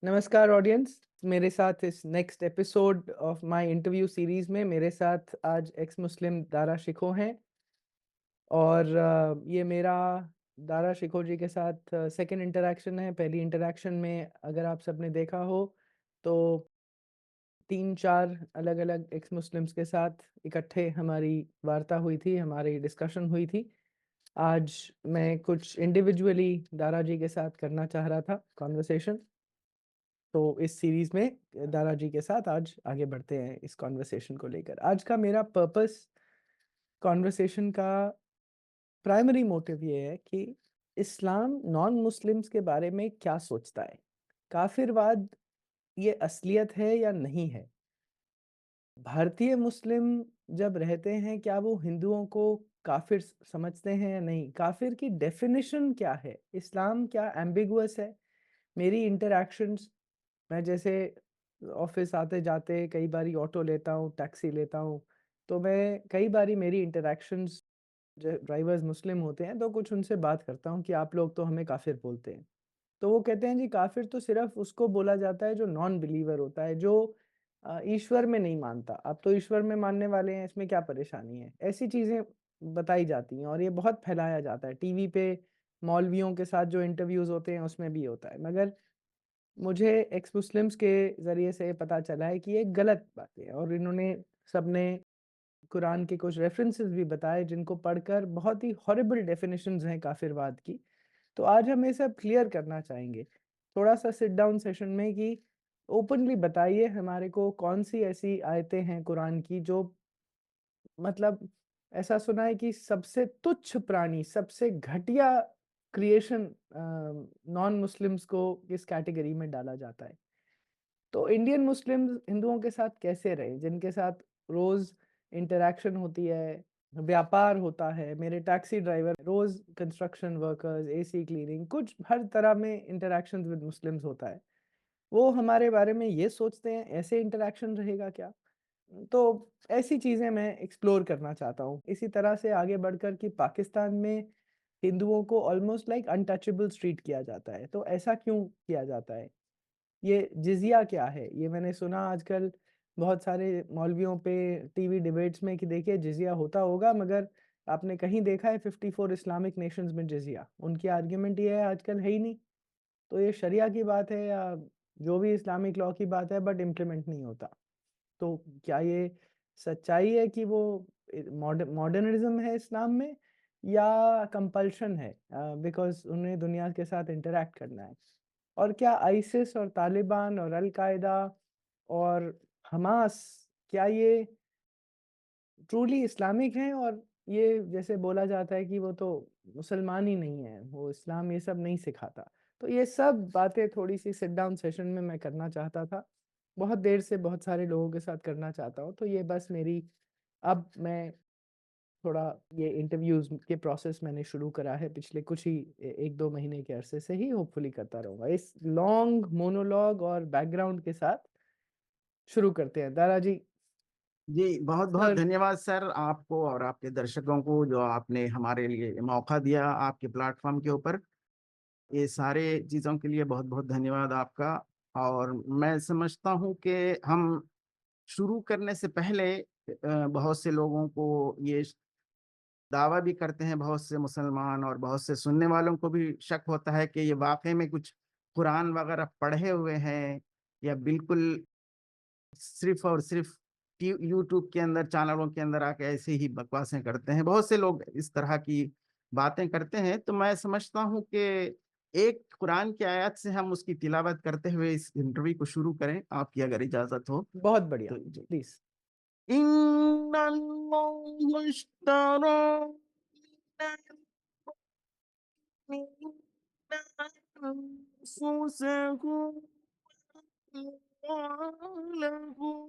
नमस्कार ऑडियंस। मेरे साथ इस next episode of my interview series में मेरे साथ आज एक्स मुस्लिम दारा शिको हैं और ये मेरा दारा शिको जी के साथ सेकंड इंटरैक्शन है। पहली इंटरैक्शन में अगर आप सबने देखा हो तो 3-4 अलग-अलग एक्स मुस्लिम्स के साथ इकट्ठे हमारी वार्ता हुई थी, हमारी डिस्कशन हुई थी। आज मैं कुछ इंडिविजुअली दारा जी के साथ करना चाह रहा था कन्वर्सेशन। तो इस सीरीज में दारा जी के साथ आज आगे बढ़ते हैं इस कॉन्वर्सेशन को लेकर। आज का मेरा पर्पस कॉन्वर्सेशन का प्राइमरी मोटिव ये है कि इस्लाम नॉन मुस्लिम्स के बारे में क्या सोचता है। काफिरवाद ये असलियत है या नहीं है। भारतीय मुस्लिम जब रहते हैं क्या वो हिंदुओं को काफिर समझते हैं या नहीं। काफिर की डेफिनेशन क्या है। इस्लाम क्या एम्बिगुअस है। मेरी इंटरैक्शंस, मैं जैसे ऑफिस आते जाते कई बारी ऑटो लेता हूँ, टैक्सी लेता हूँ, तो मैं कई बारी मेरी इंटरैक्शंस जो ड्राइवर्स मुस्लिम होते हैं तो कुछ उनसे बात करता हूँ कि आप लोग तो हमें काफिर बोलते हैं। तो वो कहते हैं जी काफिर तो सिर्फ उसको बोला जाता है जो नॉन बिलीवर होता है, जो ईश्वर में नहीं मानता। आप तो ईश्वर में मानने वाले हैं, इसमें क्या परेशानी है। ऐसी चीजें बताई जाती हैं और ये बहुत फैलाया जाता है टीवी पे। मौलवियों के साथ जो इंटरव्यूज होते हैं उसमें भी होता है। मगर मुझे एक्स मुस्लिम्स के ज़रिए से पता चला है कि ये गलत बात है और इन्होंने सबने कुरान के कुछ रेफरेंसेस भी बताए जिनको पढ़कर बहुत ही हॉरिबल डेफिनेशंस हैं काफिरवाद की। तो आज हम ये सब क्लियर करना चाहेंगे थोड़ा सा सिट डाउन सेशन में कि ओपनली बताइए हमारे को कौन सी ऐसी आयतें हैं कुरान की जो मतलब ऐसा सुना है कि सबसे तुच्छ प्राणी, सबसे घटिया क्रिएशन नॉन मुस्लिम्स को किस कैटेगरी में डाला जाता है। तो इंडियन मुस्लिम्स हिंदुओं के साथ कैसे रहे, जिनके साथ रोज इंटरैक्शन होती है, व्यापार होता है। मेरे टैक्सी ड्राइवर रोज कंस्ट्रक्शन वर्कर्स, एसी क्लीनिंग, कुछ हर तरह में इंटरैक्शन विद मुस्लिम्स होता है। वो हमारे बारे में ये सोचते हैं ऐसे इंटरैक्शन रहेगा क्या। तो ऐसी चीजें मैं एक्सप्लोर करना चाहता हूँ। इसी तरह से आगे बढ़कर कि पाकिस्तान में हिंदुओं को ऑलमोस्ट लाइक अनटचेबल ट्रीट किया जाता है, तो ऐसा क्यों किया जाता है। ये जिज़िया क्या है? ये मैंने सुना आजकल बहुत सारे मौलवियों पे टीवी डिबेट्स में कि देखिए जिज़िया होता होगा, मगर आपने कहीं देखा है 54 इस्लामिक नेशंस में जिज़िया? उनकी आर्गुमेंट ये है आजकल है ही नहीं। तो ये शरिया की बात है या जो भी इस्लामिक लॉ की बात है, बट इम्प्लीमेंट नहीं होता। तो क्या ये सच्चाई है कि वो मॉडर्निज़्म है इस्लाम में या कंपल्शन है बिकॉज़ उन्हें दुनिया के साथ इंटरैक्ट करना है? और क्या आईसिस और तालिबान और अल-कायदा और हमास, क्या ये ट्रूली इस्लामिक हैं। और ये जैसे बोला जाता है कि वो तो मुसलमान ही नहीं है, वो इस्लाम ये सब नहीं सिखाता। तो ये सब बातें थोड़ी-सी सिट डाउन सेशन में मैं करना चाहता था। बहुत देर से बहुत सारे लोगों के साथ करना चाहता हूँ। तो ये बस मेरी, अब मैं थोड़ा ये इंटरव्यूज़ के प्रोसेस मैंने शुरू करा है पिछले कुछ ही 1-2 महीने के अरसे से ही, होपफुली करता रहूँगा। इस लॉन्ग मोनोलॉग और बैकग्राउंड के साथ शुरू करते हैं। दारा जी। जी, बहुत-बहुत सर, धन्यवाद सर आपको और आपके दर्शकों को जो आपने हमारे लिए मौका दिया आपके प्लेटफ़ॉर्म के ऊपर। ये सारे चीज़ों के लिए बहुत-बहुत धन्यवाद आपका। और मैं समझता हूँ कि हम शुरू करने से पहले बहुत से लोगों को ये दावा भी करते हैं, बहुत से मुसलमान और बहुत से सुनने वालों को भी शक होता है कि ये वाक़ई में कुछ कुरान वग़ैरह पढ़े हुए हैं या बिल्कुल सिर्फ़ और सिर्फ़ यूट्यूब के अंदर चैनलों के अंदर आके ऐसे ही बकवासें करते हैं। बहुत से लोग इस तरह की बातें करते हैं, तो मैं समझता हूँ कि एक कुरान की आयत से हम उसकी तिलावत करते हुए इस इंटरव्यू को शुरू करें, आपकी अगर इजाज़त हो बहुत बढ़िया, तो जी। प्लीज़। इन्नल्लाह इश्तरा मिनल अनफुसिकुम वअमवालकुम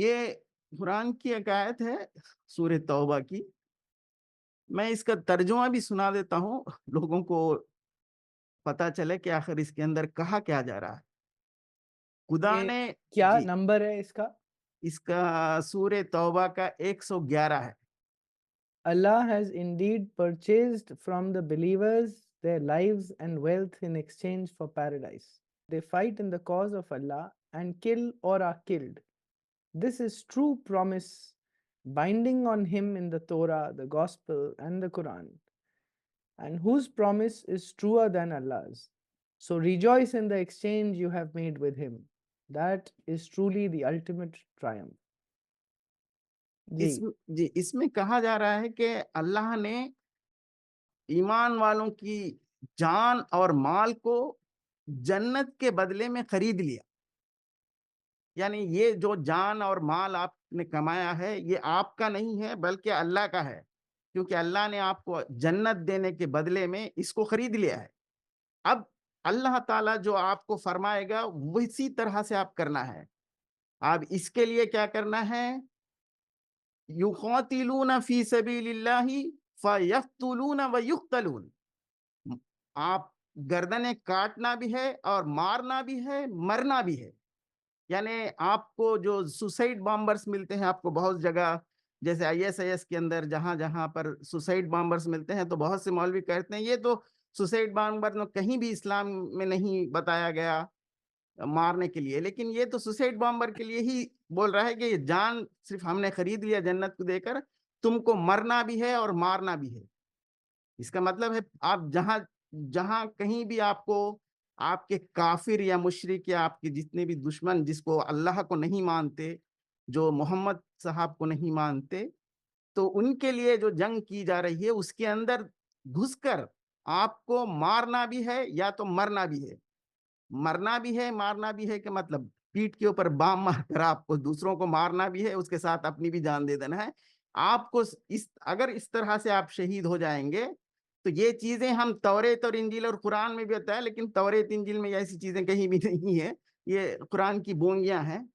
ये कुरान की एक आयत है, सूरह तौबा की। मैं इसका तर्जुमा भी सुना देता हूँ, लोगों को पता चले कि आखिर इसके अंदर कहा क्या जा रहा है। खुदा ये ने क्या जी, नंबर है इसका? इसका सूरह तौबा का 111 है। Allah has indeed purchased from the believers their lives and wealth in exchange for paradise. They fight in the cause of Allah and kill or are killed. This is true promise binding on him in the Torah, the Gospel, and the Quran, and whose promise is truer than Allah's. So rejoice in the exchange you have made with him. That is truly the ultimate triumph. इस जी, जी, इसमें कहा जा रहा है कि अल्लाह ने ईमान वालों की जान और माल को जन्नत के बदले में खरीद लिया। यानी ये जो जान और माल आपने कमाया है, ये आपका नहीं है बल्कि अल्लाह का है। क्योंकि अल्लाह ने आपको जन्नत देने के बदले में इसको खरीद लिया है। अब अल्लाह ताला जो आपको फरमाएगा, उसी तरह से आप करना है। अब इसके लिए क्या करना है? युक़ातिलून फ़ी सबीलिल्लाहि फ़यक़्तुलून व युक़्तलून। आप गर्दनें काटना भी है और मारना भी है, मरना भी है। यानी आपको जो सुसाइड बॉम्बर्स मिलते हैं, आपको बहुत जगह जैसे आईएसआईएस के अंदर जहाँ-जहाँ पर सुसाइड बॉम्बर्स मिलते हैं, तो बहुत से मौलवी कहते हैं ये तो सुसाइड बॉम्बर न कहीं भी इस्लाम में नहीं बताया गया मारने के लिए, लेकिन ये तो सुसाइड बॉम्बर के लिए ही बोल रहा है कि ये जान सिर्फ हमने खरीद लिया जन्नत को देकर, तुमको मरना भी है और मारना भी है। इसका मतलब है आप जहाँ जहाँ कहीं भी आपको आपके काफिर या मुशरिक या आपके जितने भी दुश्मन जिसको अल्लाह को नहीं मानते, जो मोहम्मद साहब को नहीं मानते, तो उनके लिए जो जंग की जा रही है उसके अंदर घुसकर आपको मारना भी है या तो मरना भी है। मरना भी है, मारना भी है कि मतलब पीठ के ऊपर बाम मारकर आपको दूसरों को मारना भी है, उसके साथ अपनी भी जान दे देना है। आपको इस अगर इस तरह से आप शहीद हो जाएँगे, तो ये चीज़ें हम तौरेत और इंजील और कुरान में भी होता है, लेकिन तौरेत इंजील में ऐसी चीज़ें कहीं भी नहीं है। ये कुरान की बोंगियाँ हैं।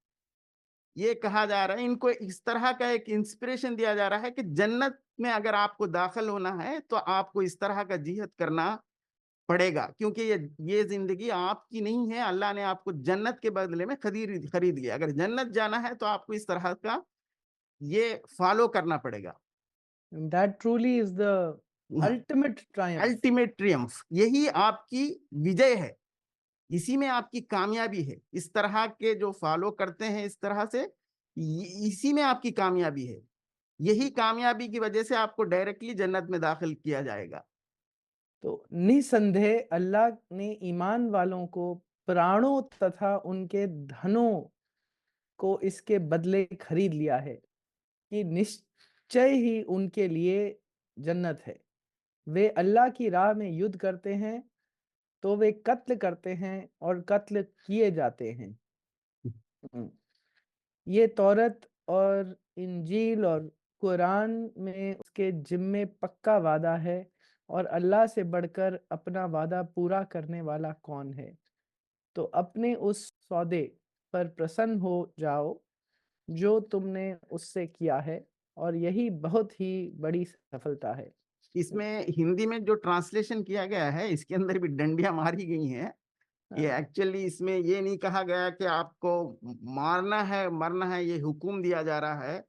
ये कहा जा रहा है, इनको इस तरह का एक इंस्पिरेशन दिया जा रहा है कि जन्नत में अगर आपको दाखिल होना है, तो आपको इस तरह का जिहद करना पड़ेगा, क्योंकि ये ज़िंदगी आपकी नहीं है, अल्लाह ने आपको जन्नत के बदले में खरीद खरीद लिया। अगर जन्नत जाना है तो आपको इस तरह का ये फ़ॉलो करना पड़ेगा। and that truly is the हाँ, ultimate triumph. अल्टीमेट ट्रियम्फ यही आपकी विजय है, इसी में आपकी कामयाबी है। इस तरह के जो फ़ॉलो करते हैं इस तरह से, इसी में आपकी कामयाबी है। यही कामयाबी की वजह से आपको डायरेक्टली जन्नत में दाखिल किया जाएगा। तो निसंदेह अल्लाह ने ईमान वालों को प्राणों तथा उनके धनों को इसके बदले खरीद लिया है कि निश्चय ही उनके लिए जन्नत है। वे अल्लाह की राह में युद्ध करते हैं, तो वे कत्ल करते हैं और कत्ल किए जाते हैं। हुँ। ये तौरत और इंजील और कुरान में उसके ज़िम्मे पक्का वादा है और अल्लाह से बढ़कर अपना वादा पूरा करने वाला कौन है? तो अपने उस सौदे पर प्रसन्न हो जाओ, जो तुमने उससे किया है और यही बहुत ही बड़ी सफलता है। इसमें हिंदी में जो ट्रांसलेशन किया गया है, इसके अंदर भी डंडियाँ मारी गई हैं। ये हाँ, एक्चुअली इसमें ये नहीं कहा गया कि आपको मारना है, मरना है, ये हुक्म दिया जा रहा है।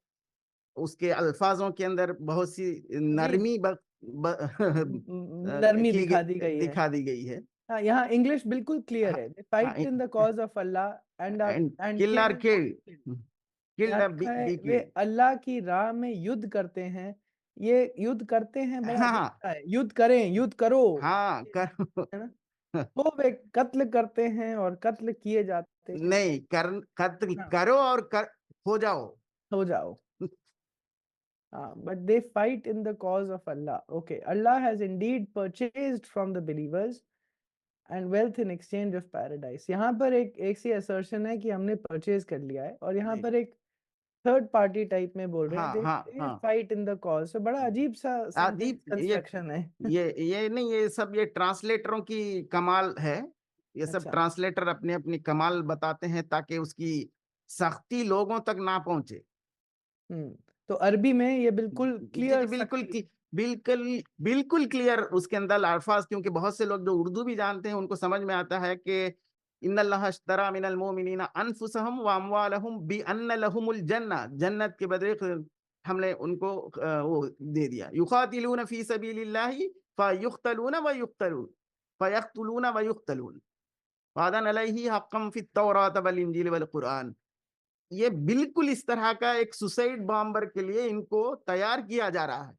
उसके अल्फाज़ों के अंदर बहुत सी जी, नरमी ब ब नरमी की दिखा दी गई है। दिखा दी गई है। हाँ, यहाँ इंग्लिश बिल्कुल क्लियर हाँ, है। दे हाँ, fight in the cause of Allah and and kill or kill और किल्ड, किल्ड। किल्ड यहाँ और लिखा है बी वे किल्ड। अल्लाह की राह में युद्ध करते हैं। ये युद्ध करते हैं बड़ा हाँ, अजीब हाँ, सा है। युद्ध करें, युद्ध करो, हाँ, करो। है ना? तो वे कत्ल करते हैं और कत्ल किए जाते हैं। नहीं, कत्ल हाँ, करो और हो जाओ। हो जाओ। But they fight in the cause of Allah. Okay, Allah has indeed purchased from the believers and wealth in exchange of paradise. यहाँ पर एक सी assertion है कि हमने purchase कर लिया है और यहाँ जी। पर एक थर्ड पार्टी टाइप में बोल रहे हैं हाँ, हाँ, they हाँ। fight in the cause. So बड़ा अजीब सा सेंटेंस अजीब कंस्ट्रक्शन है। ये नहीं, ये सब ये ट्रांसलेटरों की कमाल है। ये सब अच्छा, ट्रांसलेटर अपनी-अपनी कमाल बताते हैं ताकि उसकी सख्ती लोगों तक ना पहुंचे। तो अरबी में ये बिल्कुल जी जी, क्लियर बिल्कुल सख्ती। बिल्कुल बिल्कुल क्लियर उसके अंदर अल्फाज, क्योंकि बहुत से लोग जो उर्दू भी जानते हैं उनको समझ में आता है कि इन्नल्लाह अश्तरा मिनल मोमिनीना अनफुसहम व अमवालहुम बिअन्न लहुमुल जन्नह, जन्नत के बदले हमने उनको वो दे दिया। युकातिलून फी सबीलिल्लाहि फयुक्तलून व युक्तलून फयक्तुलून व युक्तलून वादन अलैहि हक्कम फित तौरात वल इंजील वल कुरान। ये बिल्कुल इस तरह का एक सुसाइड बॉम्बर के लिए इनको तैयार किया जा रहा है।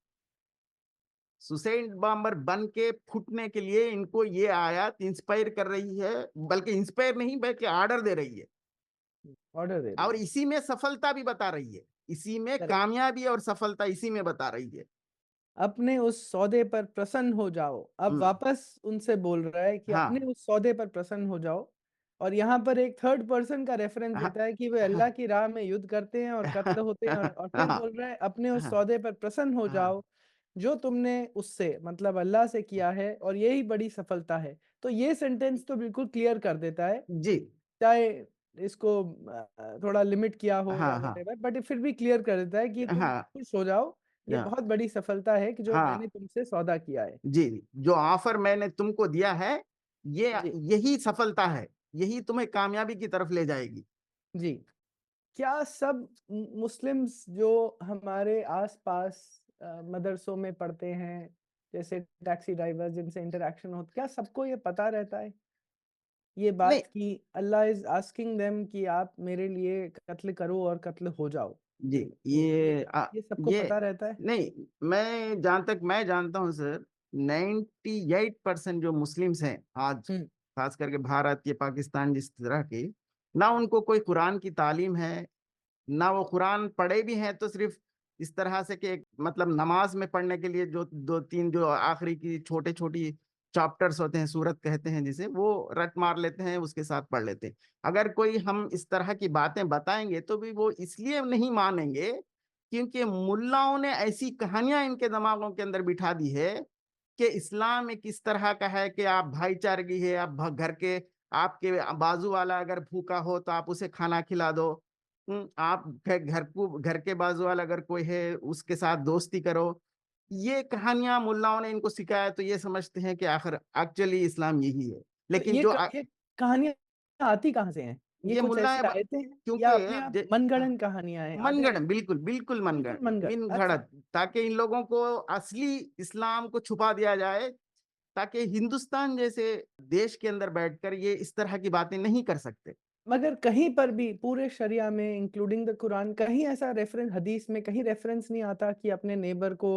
सुसाइड बॉम्बर बन के फूटने के लिए इनको ये आयत इंस्पायर कर रही है, बल्कि इंस्पायर नहीं बल्कि ऑर्डर दे रही है, ऑर्डर दे रही और है। इसी में सफलता भी बता रही है, इसी में करेक्ट। कामयाबी और सफलता इसी में बता रही है। अपने उस सौदे पर प्रसन्न हो जाओ। अब हम्म, वापस उनसे बोल रहा है कि अपने हाँ उस सौदे पर प्रसन्न हो जाओ। और यहाँ पर एक थर्ड पर्सन का रेफरेंस हाँ देता है कि वे हाँ अल्लाह की राह में युद्ध करते हैं और कत्ल होते हैं, और फिर हाँ बोल रहा है अपने उस हाँ सौदे पर प्रसन्न हो हाँ, जाओ जो तुमने उससे मतलब अल्लाह से किया है, और यही बड़ी सफलता है। तो ये सेंटेंस तो बिल्कुल क्लियर कर देता है, जी चाहे इसको थोड़ा लिमिट किया हो या हाँ हाँ व्हाटएवर, बट फिर भी क्लियर कर देता है कि तुम हाँ खुश हो जाओ। ये हाँ बहुत बड़ी सफलता है कि जो मैंने हाँ, तुमसे सौदा किया है। जी, जो ऑफर मैंने तुमको दिया है, ये जी। यही सफलता है, यही तुम्हें कामयाबी की तरफ ले जाएगी। जी। क्या सब मुस्लिम्स जो हमारे आसपास मदरसों में पढ़ते हैं, जैसे टैक्सी ड्राइवर जिनसे इंटरेक्शन हो, क्या सबको ये पता रहता है ये नहीं बात कि अल्लाह इज आस्किंग देम कि आप मेरे लिए कत्ल करो और कत्ल हो जाओ? जी, ये ये सबको ये पता रहता है? नहीं, मैं जहां तक मैं जानता हूं सर, 98% जो मुस्लिम्स हैं आज, हम्म। खास करके भारत या पाकिस्तान जिस तरह के, ना उनको कोई कुरान की तालीम है, ना वो कुरान पढ़े भी हैं तो सिर्फ इस तरह से कि मतलब नमाज में पढ़ने के लिए जो दो तीन जो आखिरी की छोटे छोटी चैप्टर्स होते हैं, सूरत कहते हैं जिसे, वो रट मार लेते हैं, उसके साथ पढ़ लेते हैं। अगर कोई हम इस तरह की बातें बताएंगे तो भी वो इसलिए नहीं मानेंगे क्योंकि मुल्लाओं ने ऐसी कहानियां इनके दिमागों के अंदर बिठा दी है कि इस्लाम एक इस तरह का है कि आप भाईचारगी है, आप घर के आपके बाजू वाला अगर भूखा हो तो आप उसे खाना खिला दो। आप घर के बाजू वाला अगर कोई है उसके साथ दोस्ती करो। ये कहानियां मुल्लाओं ने इनको सिखाया तो ये समझते हैं कि आखिर एक्चुअली इस्लाम यही है। तो लेकिन जो ये कहानियां आती कहाँ से हैं? ये ये कुछ मुल्ला ऐसी है आयतें हैं या क्योंकि अपने आप मनगढ़ंत कहानियां हैं? आधे मनगढ़, बिल्कुल बिल्कुल बिल्कुल मनगढ़ मनगढ़। मिन अच्छा। घड़त, ताकि इन लोगों को असली इस्लाम को छुपा दिया जाए, ताकि हिंदुस्तान जैसे देश के अंदर बैठकर ये इस तरह की बातें नहीं कर सकते। मगर कहीं पर भी पूरे शरिया में इंक्लूडिंग द कुरान कहीं ऐसा रेफरेंस, हदीस में कहीं रेफरेंस नहीं आता कि अपने नेबर को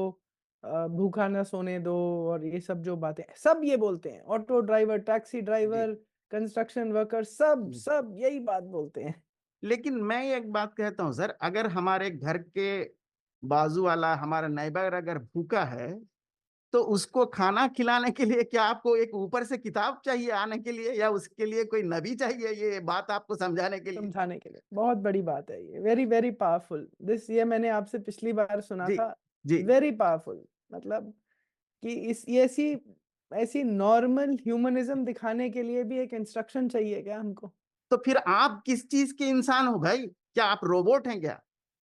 भूखा ना सोने दो। और ये सब जो बातें सब ये बोलते हैं, ऑटो ड्राइवर, टैक्सी जी ड्राइवर, कंस्ट्रक्शन वर्कर, सब जी। सब यही बात बोलते हैं। लेकिन मैं एक बात कहता हूँ सर, अगर हमारे घर के बाजू वाला हमारा नेबर अगर भूखा है तो उसको खाना खिलाने के लिए क्या आपको एक ऊपर से किताब चाहिए आने के लिए, या उसके लिए कोई नबी चाहिए ये बात आपको समझाने के लिए? समझाने के लिए बहुत बड़ी बात है ये, वेरी वेरी पावरफुल दिस। ये मैंने आपसे पिछली बार सुना जी था। जी। Very powerful. मतलब कि इस ये ऐसी ऐसी नॉर्मल ह्यूमनिज्म दिखाने के लिए भी एक इंस्ट्रक्शन चाहिए क्या हमको? तो फिर आप किस चीज के इंसान हो भाई? क्या आप रोबोट हैं क्या?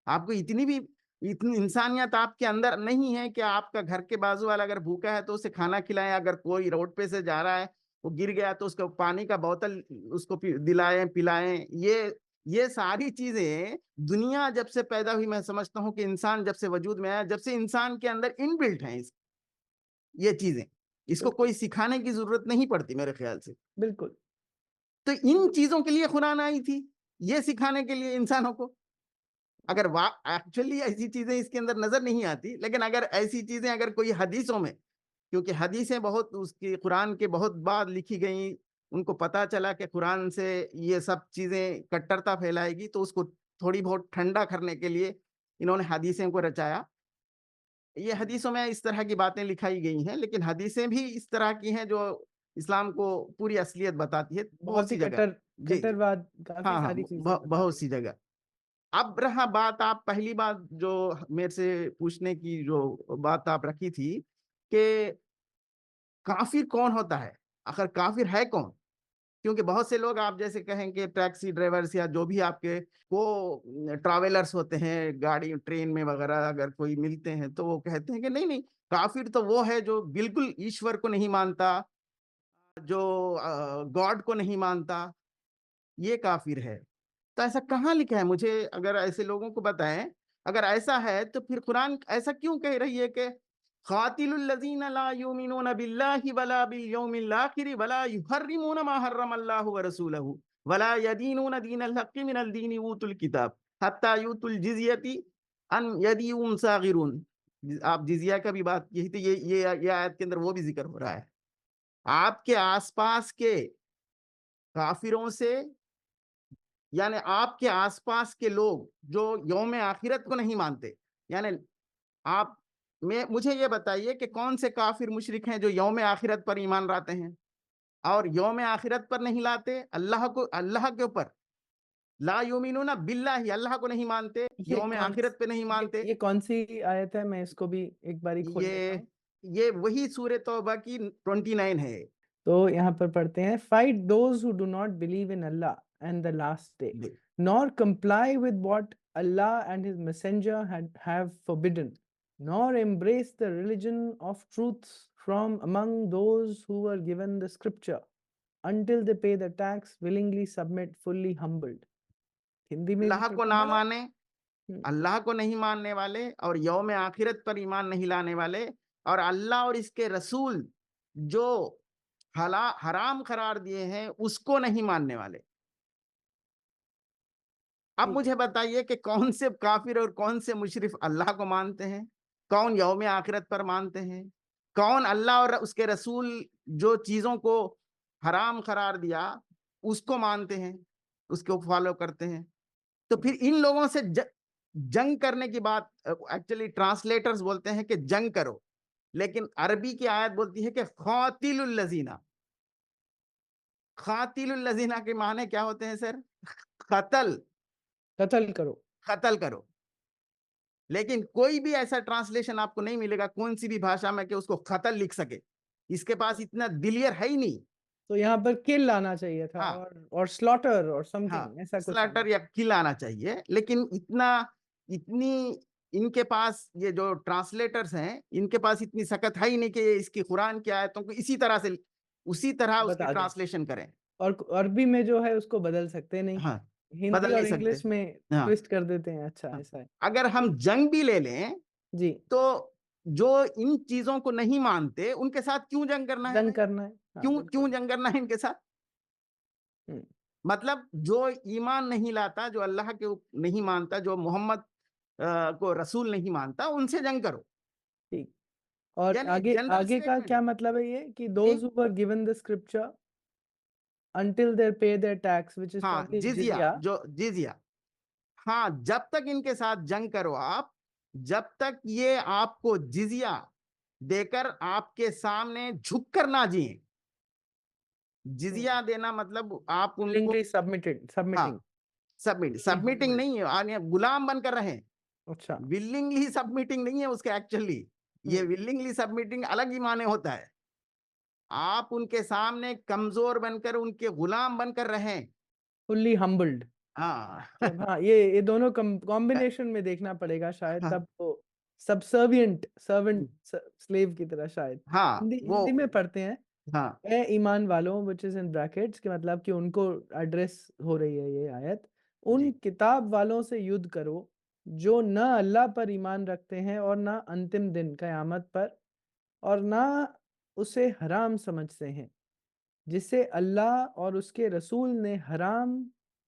आपको इतनी इंसानियत आपके अंदर नहीं है कि आपका घर के बाजू वाला अगर भूखा है तो उसे खाना खिलाएं, अगर कोई रोड पे से जा रहा है वो गिर गया तो उसको पानी का बोतल उसको दिलाएं पिलाएं। ये सारी चीजें दुनिया जब से पैदा हुई, मैं समझता हूँ कि इंसान जब से वजूद में आया, जब से इंसान के अंदर इनबिल्ट है ये चीजें, इसको बिल्कुल। कोई सिखाने की जरूरत नहीं पड़ती मेरे ख्याल से। बिल्कुल। तो इन चीजों के लिए कुरान आई थी, ये सिखाने के लिए इंसानों को। अगर वाह एक्चुअली ऐसी चीजें इसके अंदर नजर नहीं आती, लेकिन अगर ऐसी चीजें अगर कोई हदीसों में, क्योंकि हदीसें बहुत उसकी कुरान के बहुत बाद लिखी गई, उनको पता चला कि कुरान से ये सब चीजें कट्टरता फैलाएगी, तो उसको थोड़ी बहुत ठंडा करने के लिए इन्होंने हदीसें को रचाया। ये हदीसों में इस तरह की बातें लिखाई गई हैं, लेकिन हदीसें भी इस तरह की हैं जो इस्लाम को पूरी असलियत बताती है बहुत बहुत ही सी जगह। जी जी। कट्टरवाद काफी हाँ हाँ, सारी चीजें बहुत बताती सी हैं। जगह। अब रहा बात, आप पहली बात जो मेरे से पूछने की जो बात आप रखी थी कि काफिर कौन होता है, आखिर काफिर है कौन? क्योंकि बहुत से लोग आप जैसे कहें कि टैक्सी ड्राइवर्स या जो भी आपके वो ट्रैवलर्स होते हैं गाड़ी ट्रेन में वगैरह, अगर कोई मिलते हैं तो वो कहते हैं कि नहीं नहीं, काफिर तो वो है जो बिल्कुल ईश्वर को नहीं मानता, जो गॉड को नहीं मानता, ये काफिर है। तो ऐसा कहाँ लिखा है? मुझे अगर ऐसे लोगों को बताएं, अगर ऐसा है तो फिर कुरान ऐसा क्यों कह रही है कि खातिलुल लजीना ला युमिनूना बिल्लाहि वला बिल यौमिल आखिर वला युहर्रिमूना मा हर्रमल्लाहु व रसूलहु वला यदीनूना दीनल हक्कि मिनल दीनि ऊतुल किताब हत्ता यूतुल जिज़यति अन यदीहुम सागिरून। आप जिजिया का भी बात यही तो ये आयत के अंदर वो भी जिक्र हो रहा है। आपके आसपास के काफिरों से, यानी आपके आसपास के लोग जो यौम आखिरत को नहीं मानते, यानी आप मैं मुझे ये बताइए कि कौन से काफिर मुशरिक हैं जो यौम आखिरत पर ईमान लाते हैं और यौम आखिरत पर नहीं लाते, अल्लाह को, अल्लाह के ऊपर ला युमिनूना बिल्लाहि, अल्लाह को नहीं मानते, ये यौम कौन आखिरत पे नहीं मानते। ये कौन सी आयत है? मैं इसको भी एक बारी खोल लेता ये हूँ। ये वही सूरह तौबा की 29 है। तो यहाँ पर पढ़ते हैं, fight those who do not believe in Allah and the last day, nor comply with what Allah and his messenger have forbidden, nor embrace the religion of truth from among those who were given the scripture until they pay the tax, willingly submit, fully humbled। Hindi में भी अल्लाह को पढ़ना ना पड़ा। माने, अल्लाह को नहीं मानने वाले और यौम आखिरत पर ईमान नहीं लाने वाले और अल्लाह और इसके रसूल जो हराम करार दिए हैं उसको नहीं मानने वाले। अब ठीक है। मुझे बताइए कि कौन से काफिर और कौन से मुशरिफ अल्लाह को मानते हैं, कौन यौम आखिरत पर मानते हैं, कौन अल्लाह और उसके रसूल जो चीजों को हराम करार दिया उसको मानते हैं, उसको फॉलो करते हैं। तो फिर इन लोगों से जंग करने की बात, एक्चुअली ट्रांसलेटर्स बोलते हैं कि जंग करो, लेकिन अरबी की आयत बोलती है कि खातिलुल लजीना। खातिलुल लजीना के माने क्या होते हैं सर? कत्ल, कत्ल करो। कत्ल करो। लेकिन कोई भी ऐसा ट्रांसलेशन आपको नहीं मिलेगा कौन सी भी भाषा में कि उसको कत्ल लिख सके। इसके पास इतना दिलियर है ही नहीं। तो यहाँ पर किल लाना चाहिए था, हाँ, और स्लॉटर और हाँ, समथिंग ऐसा कुछ आना स्लैटर या किल आना चाहिए, लेकिन इतनी इनके पास ये जो ट्रांसलेटर्स हैं इनके पास इतनी सकत है ही नहीं कि ये इसकी कुरान की आयतों को इसी तरह से उसी तरह उसकी बता दें। ट्रांसलेशन करें। और अरबी में जो है उसको बदल सकते नहीं, हाँ, हिंदी बदल नहीं और सकते। इंग्लिश में हाँ, ट्विस्ट कर देते हैं। अच्छा, हाँ। ऐसा है। अगर हम जंग भी ले लें जी। तो जो इन चीजों को नहीं मानते उनके साथ क्यों जंग करना है जंग भाई? करना है, हाँ क्यों क्यों बिल्कुल। जंग करना है इनके साथ? हम्म, मतलब जो ईमान नहीं लाता, जो अल्लाह के नहीं मानता, जो मोहम्मद को रसूल नहीं मानता, उनसे जंग करो। ठीक। और यानी आगे जनरल आगे का स्टेटमेंट क्या मतलब है ये कि जी। Those who were given the scripture until they pay their tax, which is हाँ, probably जिजिया, jizya। जो जिजिया, हाँ, जब तक इनके साथ जंग करो आप, जब तक ये आपको जिजिया देकर आपके सामने झुक कर ना जिए। जिजिया देना मतलब आप उनको, willingly submitting। हाँ, fully सबमिटिंग humbled। नहीं है, यानी गुलाम बनकर रहे। अच्छा। विलिंगली सबमिटिंग नहीं है उसके एक्चुअली, ये विलिंगली सबमिटिंग अलग ही माने होता है। आप उनके सामने कमजोर बनकर उनके गुलाम बनकर रहें। fully humbled। हाँ। मतलब हाँ, ये दोनों कॉम्बिनेशन में देखना पड़ेगा शायद, हाँ, तब तो सबसर्विएंट सर्वेंट स्लेव की तरह शायद। हाँ, हिंदी वो, हिंदी में पढ़ते हैं, हाँ ए ईमान वालों, विच इज इन ब्रैकेट्स, के मतलब कि उनको एड्रेस हो रही है ये आयत। उन जी, किताब वालों से युद्ध करो जो न अल्लाह पर ईमान रखते हैं और ना अंतिम दिन कयामत पर, और ना उसे हराम समझते हैं जिसे अल्लाह और उसके रसूल ने हराम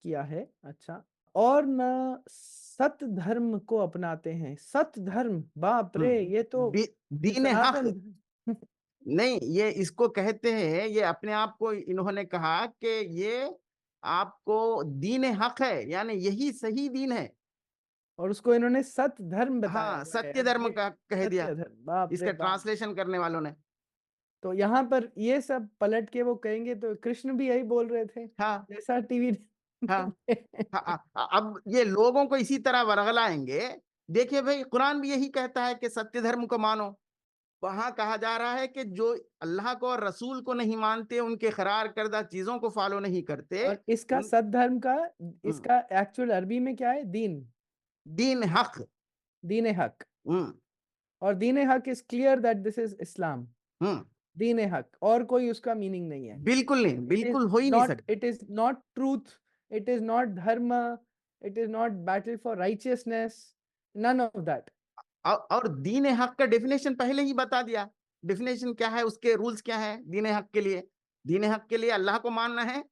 किया है। अच्छा। और न सत धर्म को अपनाते हैं। सत धर्म, बाप रे, ये तो दीन हक। सनातन धर्म। नहीं, ये इसको कहते हैं, ये अपने आप को इन्होंने कहा कि ये आपको दीन हक है, यानी यही सही दीन है। और उसको इन्होंने सत धर्म बताया हाँ, हुआ है। सत्य अब धर्म ये का कह दिया सत्य धर्म, बाप रे इसके बाप। ट्रांसलेशन करने वालों ने। तो यहाँ पर ये सब पलट के वो कहेंगे तो कृष्ण भी यही बोल रहे थे हाँ, जैसा टीवी हाँ, हाँ, अब ये लोगों को इसी तरह वरगलाएंगे। देखिए भाई, कुरान भी यही कहता है कि सत्य धर्म को मानो। वहां कहा जा रहा है कि जो अल्लाह को और रसूल को नहीं मानते, उनके करार करदा चीजों को फॉलो नहीं करते, और इसका उन सद्धर्म का हम्म, इसका एक्चुअल अरबी में क्या है? दीन, दीन हक। दीन हक। हम्म और दीन हक is clear that this is Islam. हम्म दीन हक और कोई उसका मीनिंग नहीं है। बिल्कुल नहीं, इट इज बिल्कुल हो ही नहीं नॉट, सकता। It is not truth, it is not dharma, it is not battle for righteousness, none of that. और दीन हक का डेफिनेशन पहले ही बता दिया। डेफिनेशन क्या है, उसके रूल्स क्या है दीन हक के लिए? दीन हक के लिए अल्लाह को मानना है,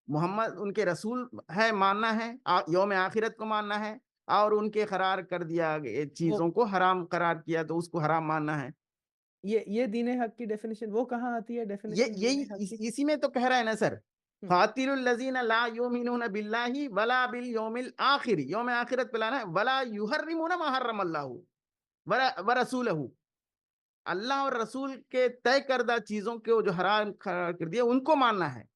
मोहम्मद उनके रसूल है मानना है, यौम आखिरत को मानना है, और उनके करार कर दिया गए वो चीजों को हराम करार किया तो उसको हराम मानना है। ये दीन हक की डेफिनेशन वो कहाँ आती है, ये डेफिनेशन यही दीन हक की? इसी में तो कह रहा है ना सर, हम्म, कातिलुल लजीना ला युमिनूना बिल्लाहि वला बिल यौमिल आखिर, यौम आखिरत पे लाना है, वला युहर्रिमूना मा हर्रमल्लाहु व रसूलहु, अल्लाह और रसूल के तय करदा चीजों को जो हराम करार कर दिया उनको मानना है।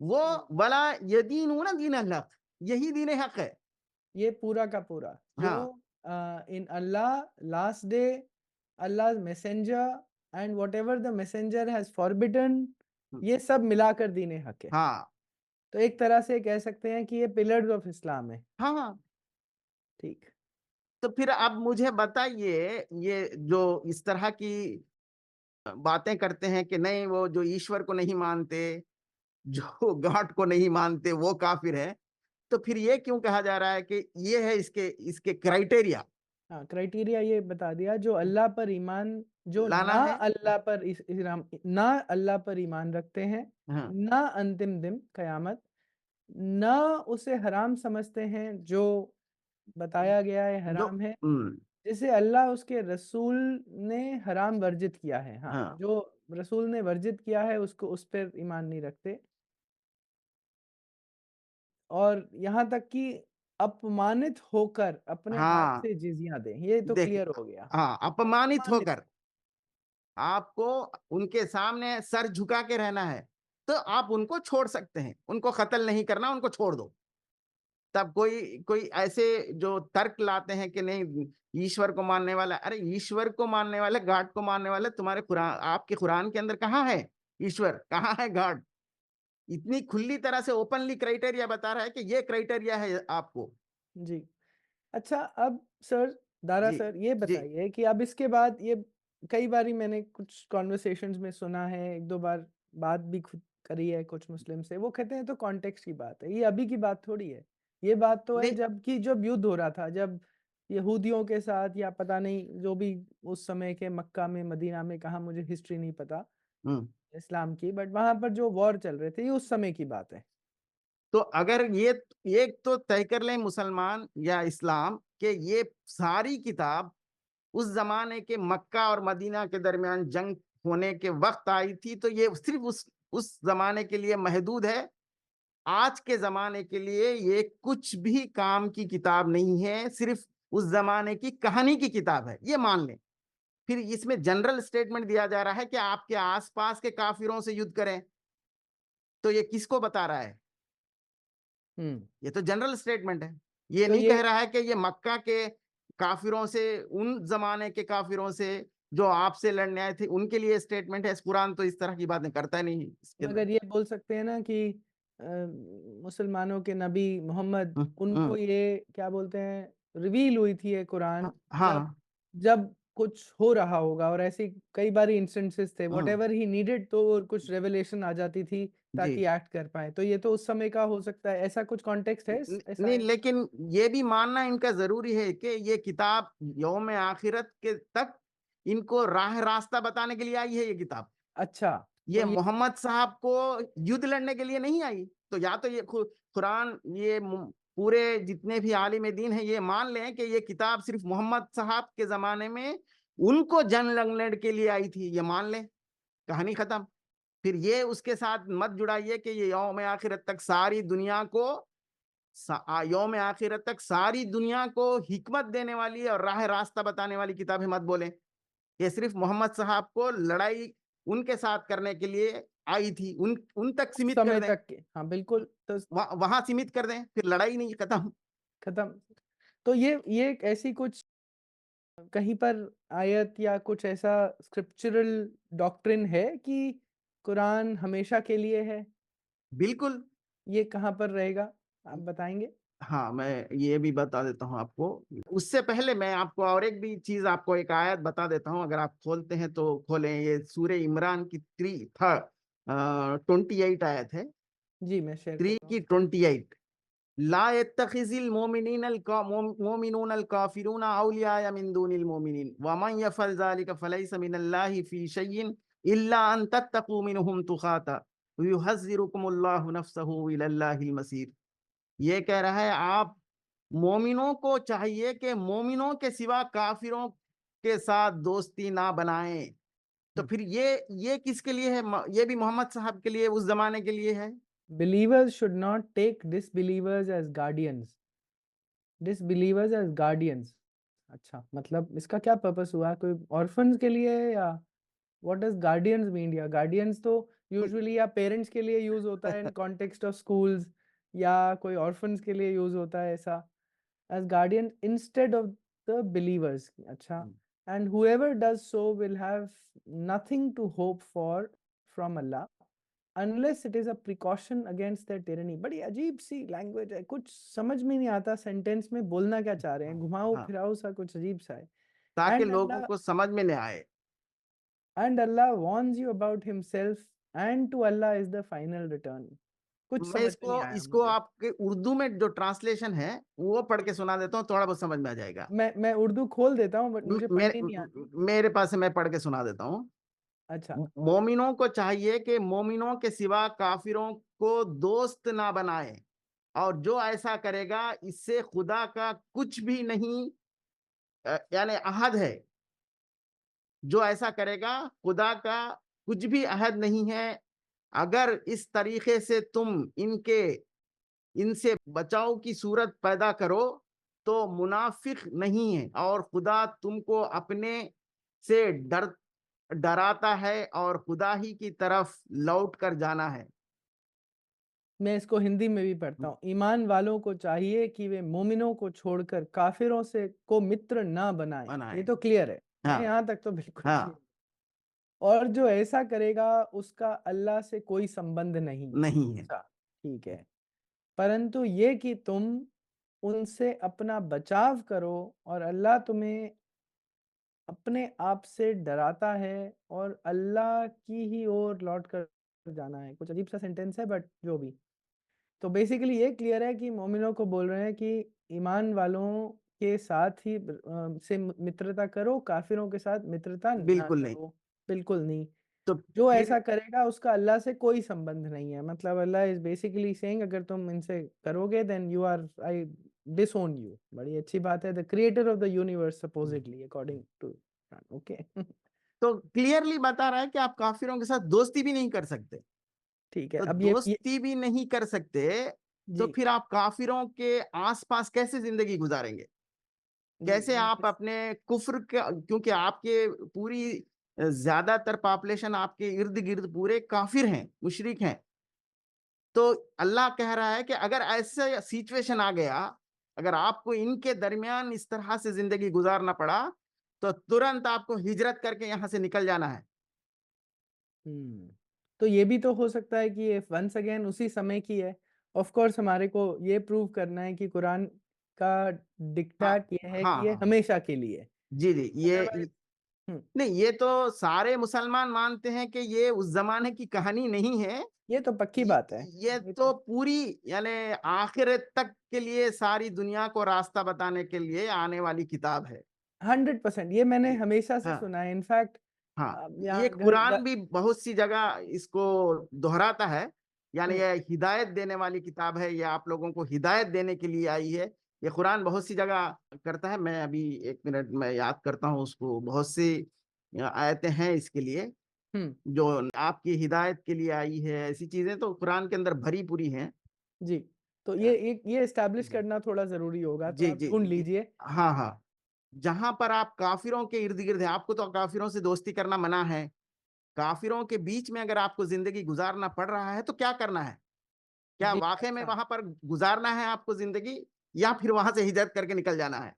वो हम्म। वला यदीनूना दीन हक, यही दीन हक है। ये पूरा का पूरा जो हाँ in Allah, last day, Allah messenger and whatever the messenger has forbidden, ये सब मिलाकर दीन हक है। हाँ तो एक तरह से कह सकते हैं कि ये पिलर्स ऑफ इस्लाम है। हाँ हाँ। ठीक। तो फिर आप मुझे बताइए, ये जो इस तरह की बातें करते हैं कि नहीं वो जो ईश्वर को नहीं मानते, जो गॉड को नहीं मानते वो काफिर है, तो फिर ये क्यों कहा जा रहा है कि ये है इसके इसके क्राइटेरिया हाँ, क्राइटेरिया ये बता दिया, जो अल्लाह पर ईमान, जो लाना ना है? अल्लाह पर ना अल्लाह पर ईमान रखते हैं, हाँ ना अंतिम दिन कयामत, ना उसे हराम समझते हैं जो बताया गया है जो हराम है, हम्म, जिसे अल्लाह उसके रसूल ने हराम वर्जित किया है। हाँ, हाँ जो रसूल ने वर्जित किया है उसको, उस पर ईमान नहीं रखते। और यहाँ तक कि अपमानित होकर अपने हाथ हाँ से जिजिया दें, ये तो देख, क्लियर हो गया। हाँ अपमानित अपमानित। होकर आपको उनके सामने सर झुका के रहना है, तो आप उनको छोड़ सकते हैं, उनको कत्ल नहीं करना, उनको छोड़ दो। तब कोई कोई ऐसे जो तर्क लाते हैं कि नहीं ईश्वर को मानने वाला, अरे ईश्वर को मानने वाले, गॉड को मानने वाले तुम्हारे कुरान, आपके कुरान के अंदर कहाँ है ईश्वर, कहाँ है गॉड? इतनी खुली तरह से ओपनली क्राइटेरिया बता रहा है कि ये क्राइटेरिया है आपको। जी। अच्छा, अब सर, दारा जी सर, ये जी बताइए कि अब इसके बाद ये कई बारी मैंने कुछ कॉन्वर्सेशंस में सुना है, एक दो बार बात भी खुद करी है कुछ मुस्लिम से, वो कहते हैं तो कॉन्टेक्स्ट की बात है, ये अभी की बात थोड़ी है। ये बात तो है नहीं जबकि जब युद्ध हो रहा था, जब यहूदियों के साथ, या पता नहीं जो भी उस समय के मक्का में, मदीना में, कहा मुझे हिस्ट्री नहीं पता हम्म। इस्लाम की, बट वहां पर जो वॉर चल रहे थे, ये उस समय की बात है। तो अगर ये एक तो तय कर लें मुसलमान या इस्लाम के ये सारी किताब उस जमाने के मक्का और मदीना के दरमियान जंग होने के वक्त आई थी, तो ये सिर्फ उस जमाने के लिए महदूद है। आज के जमाने के लिए ये कुछ भी काम की किताब नहीं है, सिर्फ उस जमाने की कहानी की किताब है, ये मान लें। फिर इसमें जनरल स्टेटमेंट दिया जा रहा है कि आपके आसपास के काफिरों से युद्ध करें, तो ये किसको बता रहा है? हम्म। ये तो जनरल स्टेटमेंट है। ये तो नहीं ये कह रहा है कि ये मक्का के काफिरों से, उन जमाने के काफिरों से जो आपसे लड़ने आए थे उनके लिए स्टेटमेंट है। इस कुरान तो इस तरह की बातें करता नहीं है इसके अंदर। मगर ये बोल सकते हैं ना कि अ, मुसलमानों के नबी मोहम्मद, उनको हम्म, ये क्या बोलते हैं, रिवील हुई थी ये कुरान, जब हाँ जब कुछ हो रहा होगा, और ऐसी कई बार इंस्टेंसेस थे, व्हाट हाँ एवर ही नीडेड, तो कुछ रेवलेशन आ जाती थी जी। ताकि एक्ट कर पाए, तो ये तो उस समय का हो सकता है, ऐसा कुछ कॉन्टेक्स्ट है, ऐसा नहीं, है। लेकिन ये भी मानना इनका जरूरी है कि ये किताब यौम आखिरत के तक इनको राह रास्ता बताने के लिए आई है ये किताब। अच्छा। ये तो ये मोहम्मद साहब को युद्ध लड़ने के लिए नहीं आई। तो या तो ये कुरान, ये पूरे जितने भी आलिम दीन है ये मान लें कि ये किताब सिर्फ मोहम्मद साहब के जमाने में उनको जंग लड़ने के लिए आई थी, ये मान लें, कहानी खत्म। फिर ये उसके साथ मत जुड़ाइए कि ये यौम आखिरत तक सारी दुनिया को, यौम आखिरत तक सारी दुनिया को हिकमत देने वाली और राह रास्ता बताने वाली किताब है, मत बोलें। ये सिर्फ मोहम्मद साहब को लड़ाई उनके साथ करने के लिए आई थी, उन तक उस सीमित कर समय दें, तक के, हाँ बिल्कुल, तो वहां सीमित कर दें, फिर लड़ाई नहीं, खत्म। खत्म। तो ये एक ऐसी कुछ कहीं पर आयत या कुछ ऐसा स्क्रिप्चरल डॉक्ट्रिन है कि कुरान हमेशा के लिए है? बिल्कुल। ये कहाँ पर रहेगा? आप बताएँगे? हाँ, मैं ये भी बता देता हूँ आपको। उससे पहले मैं आपको और एक भी चीज, आपको एक आयत बता देता हूँ। अगर आप खोलते हैं तो खोलें, ये सूरह इमरान की 28 आयत है। जी, मैं शेयर कर 3 रहा हूँ की स्क्रीन। 28। ला यत्तखिजिल मोमिनूनल काफिरूना औलिया मिन दूनिल मोमिनीन वमन यफअल ज़ालिका फलैस मिनल्लाहि फी शैइन इल्ला अन तत्तकू मिनहुम तुकाता युहज़्ज़िरुकुमुल्लाहु नफ्सहु इलल्लाहिल मसीर। ये कह रहा है, आप मोमिनों को चाहिए कि मोमिनों के सिवा काफिरों के साथ दोस्ती ना बनाएं। तो हुँ। फिर ये किसके लिए है? ये भी मोहम्मद साहब के लिए, उस जमाने के लिए है। Believers should not take disbelievers as guardians. Disbelievers as guardians. अच्छा, मतलब इसका क्या पर्पस हुआ? कोई ऑर्फन्स के लिए है या व्हाट डज़ गार्डियंस मीन? या गार्डियंस तो यूजुअली या पेरेंट्स के लिए यूज़ होता है इन कॉन्टेक्स्ट ऑफ स्कूल्स, या कोई ऑर्फन्स के लिए यूज़ होता है ऐसा, as guardian instead of the believers. अच्छा, and whoever does so will have nothing to hope for from Allah unless it is a precaution against that tyranny. बड़ी अजीब-सी लैंग्वेज है, कुछ समझ में नहीं आता सेंटेंस में बोलना क्या चाह रहे हैं, हाँ, घुमाऊ-फिराऊ सा कुछ अजीब-सा है। ताकि एंड लोगों अल्लाह को समझ में न आए। Warns you about himself and to Allah is the final return. कुछ मैं समझ में नहीं इसको आया इसको मुझे। आपके उर्दू में जो ट्रांसलेशन है वो पढ़ के सुना देता हूँ, थोड़ा बहुत समझ में आ जाएगा। मैं उर्दू खोल देता हूँ बट मुझे मेरे पढ़नी नहीं आती। मेरे पास है, मैं पढ़ के सुना देता हूँ। अच्छा, मोमिनों को चाहिए कि मोमिनों के सिवा काफिरों को दोस्त ना बनाए, और जो ऐसा करेगा इससे खुदा का कुछ भी नहीं, यानी अहद है। जो ऐसा करेगा खुदा का कुछ भी अहद नहीं है। अगर इस तरीके से तुम इनसे बचाव की सूरत पैदा करो तो मुनाफिक नहीं है, और खुदा तुमको अपने से डराता है और खुदा ही की तरफ लौट कर जाना है। मैं इसको हिंदी में भी पढ़ता हूँ। ईमान वालों को चाहिए कि वे मोमिनों को छोड़कर काफिरों से को मित्र ना बनाएँ। ये बनाए। तो क्लियर है। हाँ, यहाँ तक तो बिल्कुल क्लियर। हाँ। और जो ऐसा करेगा उसका अल्लाह से कोई संबंध नहीं। नहीं है। अच्छा, ठीक है। परंतु ये कि तुम उनसे अपना बचाव करो और अल्लाह तुम्हें अपने आप से डराता है और अल्लाह की ही ओर लौट कर जाना है। कुछ अजीब सा सेंटेंस है बट जो भी। तो बेसिकली ये क्लियर है कि मोमिनों को बोल रहे हैं कि ईमान वालों के साथ ही से मित्रता करो, काफिरों के साथ मित्रता ना बिल्कुल नहीं। करो। बिल्कुल नहीं। तो जो फिर ऐसा करेगा उसका अल्लाह से कोई संबंध नहीं है। मतलब अल्लाह इज़ बेसिकली सेइंग अगर तुम इनसे करोगे then you are I disown you. बड़ी अच्छी बात है। The creator of the universe supposedly according to okay. तो क्लियरली बता रहा है कि आप काफिरों के साथ दोस्ती भी नहीं कर सकते। ठीक है। तो अब ये दोस्ती भी नहीं कर सकते, तो जी, फिर आप काफिरों के आसपास कैसे जिंदगी गुजारेंगे? जी कैसे मैं आप इस अपने कुफ्र का, क्योंकि आपके पूरी ज्यादातर पॉपुलेशन आपके इर्द गिर्द पूरे काफिर हैं, मुशरिक हैं। तो अल्लाह कह रहा है कि अगर ऐसे सिचुएशन आ गया, अगर आपको इनके दरमियान इस तरह से जिंदगी गुजारना पड़ा, तो तुरंत आपको हिजरत करके यहां से निकल जाना है। हुँ। तो ये भी तो हो सकता है कि ये वन्स अगेन उसी समय की है। ऑफ़ कोर्स हमारे को ये प्रूव करना है कि कुरान का हाँ, डिक्टेट ये है हाँ, कि ये हाँ। हमेशा के लिए है। जी, जी। अदरवाइज़ हुँ, नहीं, ये तो सारे मुसलमान मानते हैं कि ये उस जमाने की कहानी नहीं है। ये तो पक्की ये बात है। ये ये तो तो पूरी, यानी आखिरत तक के लिए, सारी दुनिया को रास्ता बताने के लिए आने वाली किताब है। 100% ये मैंने हमेशा से हाँ, सुना है। इनफैक्ट हाँ। ये यहाँ घर कुरान भी बहुत सी जगह इसको दोहराता है। यानी हुँ, ये हिदायत देने वाली किताब है, ये आप लोगों को हिदायत देने के लिए आई है। ये कुरान बहुत सी जगह करता है। मैं अभी एक मिनट में याद करता हूँ उसको। बहुत सी आयतें हैं इसके लिए, हुँ, जो आपकी हिदायत के लिए आई है। ऐसी चीजें तो कुरान के अंदर भरी पूरी हैं। जी। तो अ, ये एस्टेब्लिश करना थोड़ा ज़रूरी होगा, तो जी, आप जी। ढूँढ लीजिए। हाँ, हाँ। जहां पर आप काफिरों के इर्द गिर्द हैं, आपको तो काफिरों से दोस्ती करना मना है। काफिरों के बीच में अगर आपको जिंदगी गुजारना पड़ रहा है तो क्या करना है? क्या जी, वाकई में अच्छा। वहां पर गुजारना है आपको जिंदगी, या फिर वहां से हिजरत करके निकल जाना है?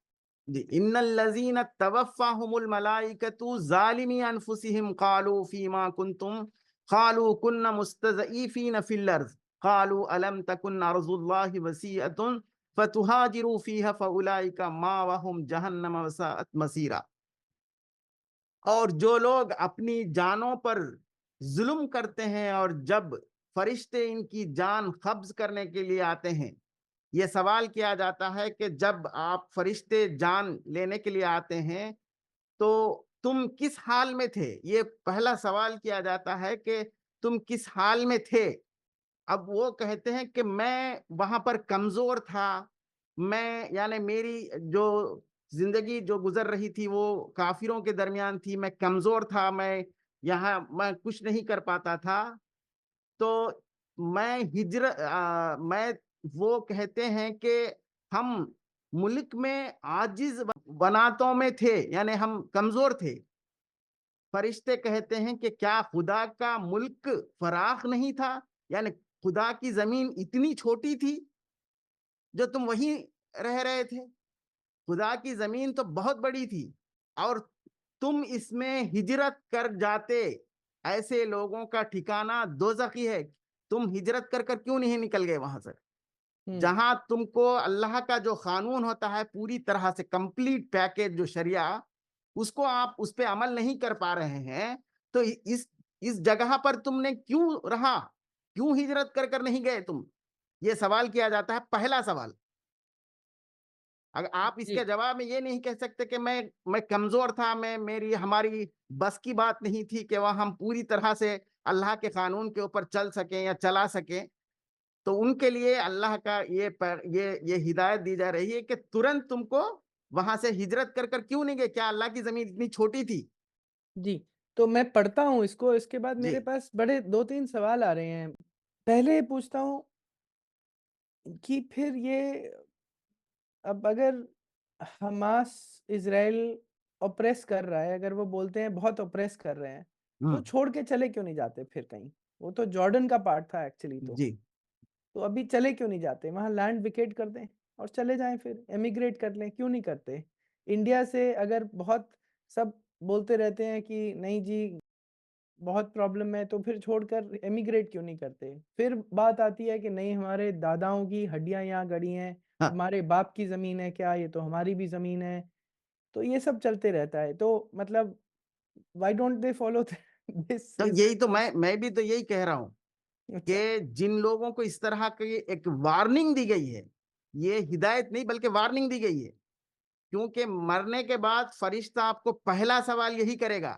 जी, इन्नल्लज़ीना तवफ़्फ़ाहुमुल मलाइकतु ज़ालिमी अनफुसिहिम क़ालू फ़ीमा कुंतुम क़ालू कुन्ना मुस्तज़ईफ़ीन फ़िल अर्ज़ क़ालू अलम तकुन अर्ज़ुल्लाहि वसीअतुन फ़तुहाजिरू फ़ीहा फ़उलाइका मावहुम जहन्नम वसाअत मसीरा। और जो लोग अपनी जानों पर जुल्म करते हैं और जब फरिश्ते इनकी जान कब्ज करने के लिए आते हैं, ये सवाल किया जाता है कि जब आप फरिश्ते जान लेने के लिए आते हैं तो तुम किस हाल में थे? ये पहला सवाल किया जाता है कि तुम किस हाल में थे? अब वो कहते हैं कि मैं वहां पर कमजोर था, मैं यानी मेरी जो जिंदगी जो गुजर रही थी वो काफिरों के दरमियान थी, मैं कमजोर था, मैं कुछ नहीं कर पाता था। तो मैं वो कहते हैं कि हम मुल्क में आजिज बनातों में थे, यानी हम कमजोर थे। फरिश्ते कहते हैं कि क्या खुदा का मुल्क फराख नहीं था, यानी खुदा की जमीन इतनी छोटी थी जो तुम वहीं रह रहे थे? खुदा की जमीन तो बहुत बड़ी थी और तुम इसमें हिजरत कर जाते। ऐसे लोगों का ठिकाना दोजख ही है। तुम हिजरत कर कर क्यों नहीं निकल गए वहां से, हुँ। जहां तुमको अल्लाह का जो कानून होता है पूरी तरह से कंप्लीट पैकेज जो शरिया, उसको आप उस पे अमल नहीं कर पा रहे हैं। तो इस जगह पर तुमने क्यों रहा, क्यों हिजरत कर कर नहीं गए तुम? ये सवाल किया जाता है, पहला सवाल। अगर आप जी। इसके जवाब में ये नहीं कह सकते कि मैं कमजोर था, मैं मेरी हमारी बस की बात नहीं थी कि वह हम पूरी तरह से अल्लाह के कानून के ऊपर चल सकें या चला सकें, तो उनके लिए अल्लाह का ये हिदायत दी जा रही है कि तुरंत तुमको वहां से हिजरत कर कर क्यों नहीं गए? क्या अल्लाह की जमीन इतनी छोटी थी? जी, तो मैं पढ़ता हूँ इसको, इसके बाद जी। मेरे पास बड़े 2-3 सवाल आ रहे हैं। पहले पूछता हूँ कि फिर ये अब अगर हमास इज़राइल ऑप्रेस कर रहा है, अगर वो बोलते हैं बहुत ऑप्रेस कर रहे हैं, तो हम्म। छोड़ के चले क्यों नहीं जाते फिर कहीं? वो तो जॉर्डन का पार्ट था एक्चुअली तो। जी। तो अभी चले क्यों नहीं जाते? वहाँ लैंड वेकेट कर दें और चले जाएँ फिर, एमिग्रेट कर लें, क्यों नहीं करते? इंडिया से अगर बहुत सब बोलते रहते हैं कि नहीं जी बहुत प्रॉब्लम है, तो फिर छोड़कर एमिग्रेट क्यों नहीं करते? फिर बात आती है कि नहीं हमारे दादाओं की हड्डियाँ यहाँ गड़ी हैं, हाँ। हमारे बाप की ज़मीन है क्या? ये तो हमारी भी ज़मीन है। तो ये सब चलते रहता है। तो मतलब why don't they follow this तो इज़ यही तो मैं भी तो यही कह रहा हूँ अच्छा, कि जिन लोगों को इस तरह की एक वार्निंग दी गई है, ये हिदायत नहीं बल्कि वार्निंग दी गई है, क्योंकि मरने के बाद फरिश्ता आपको पहला सवाल यही करेगा,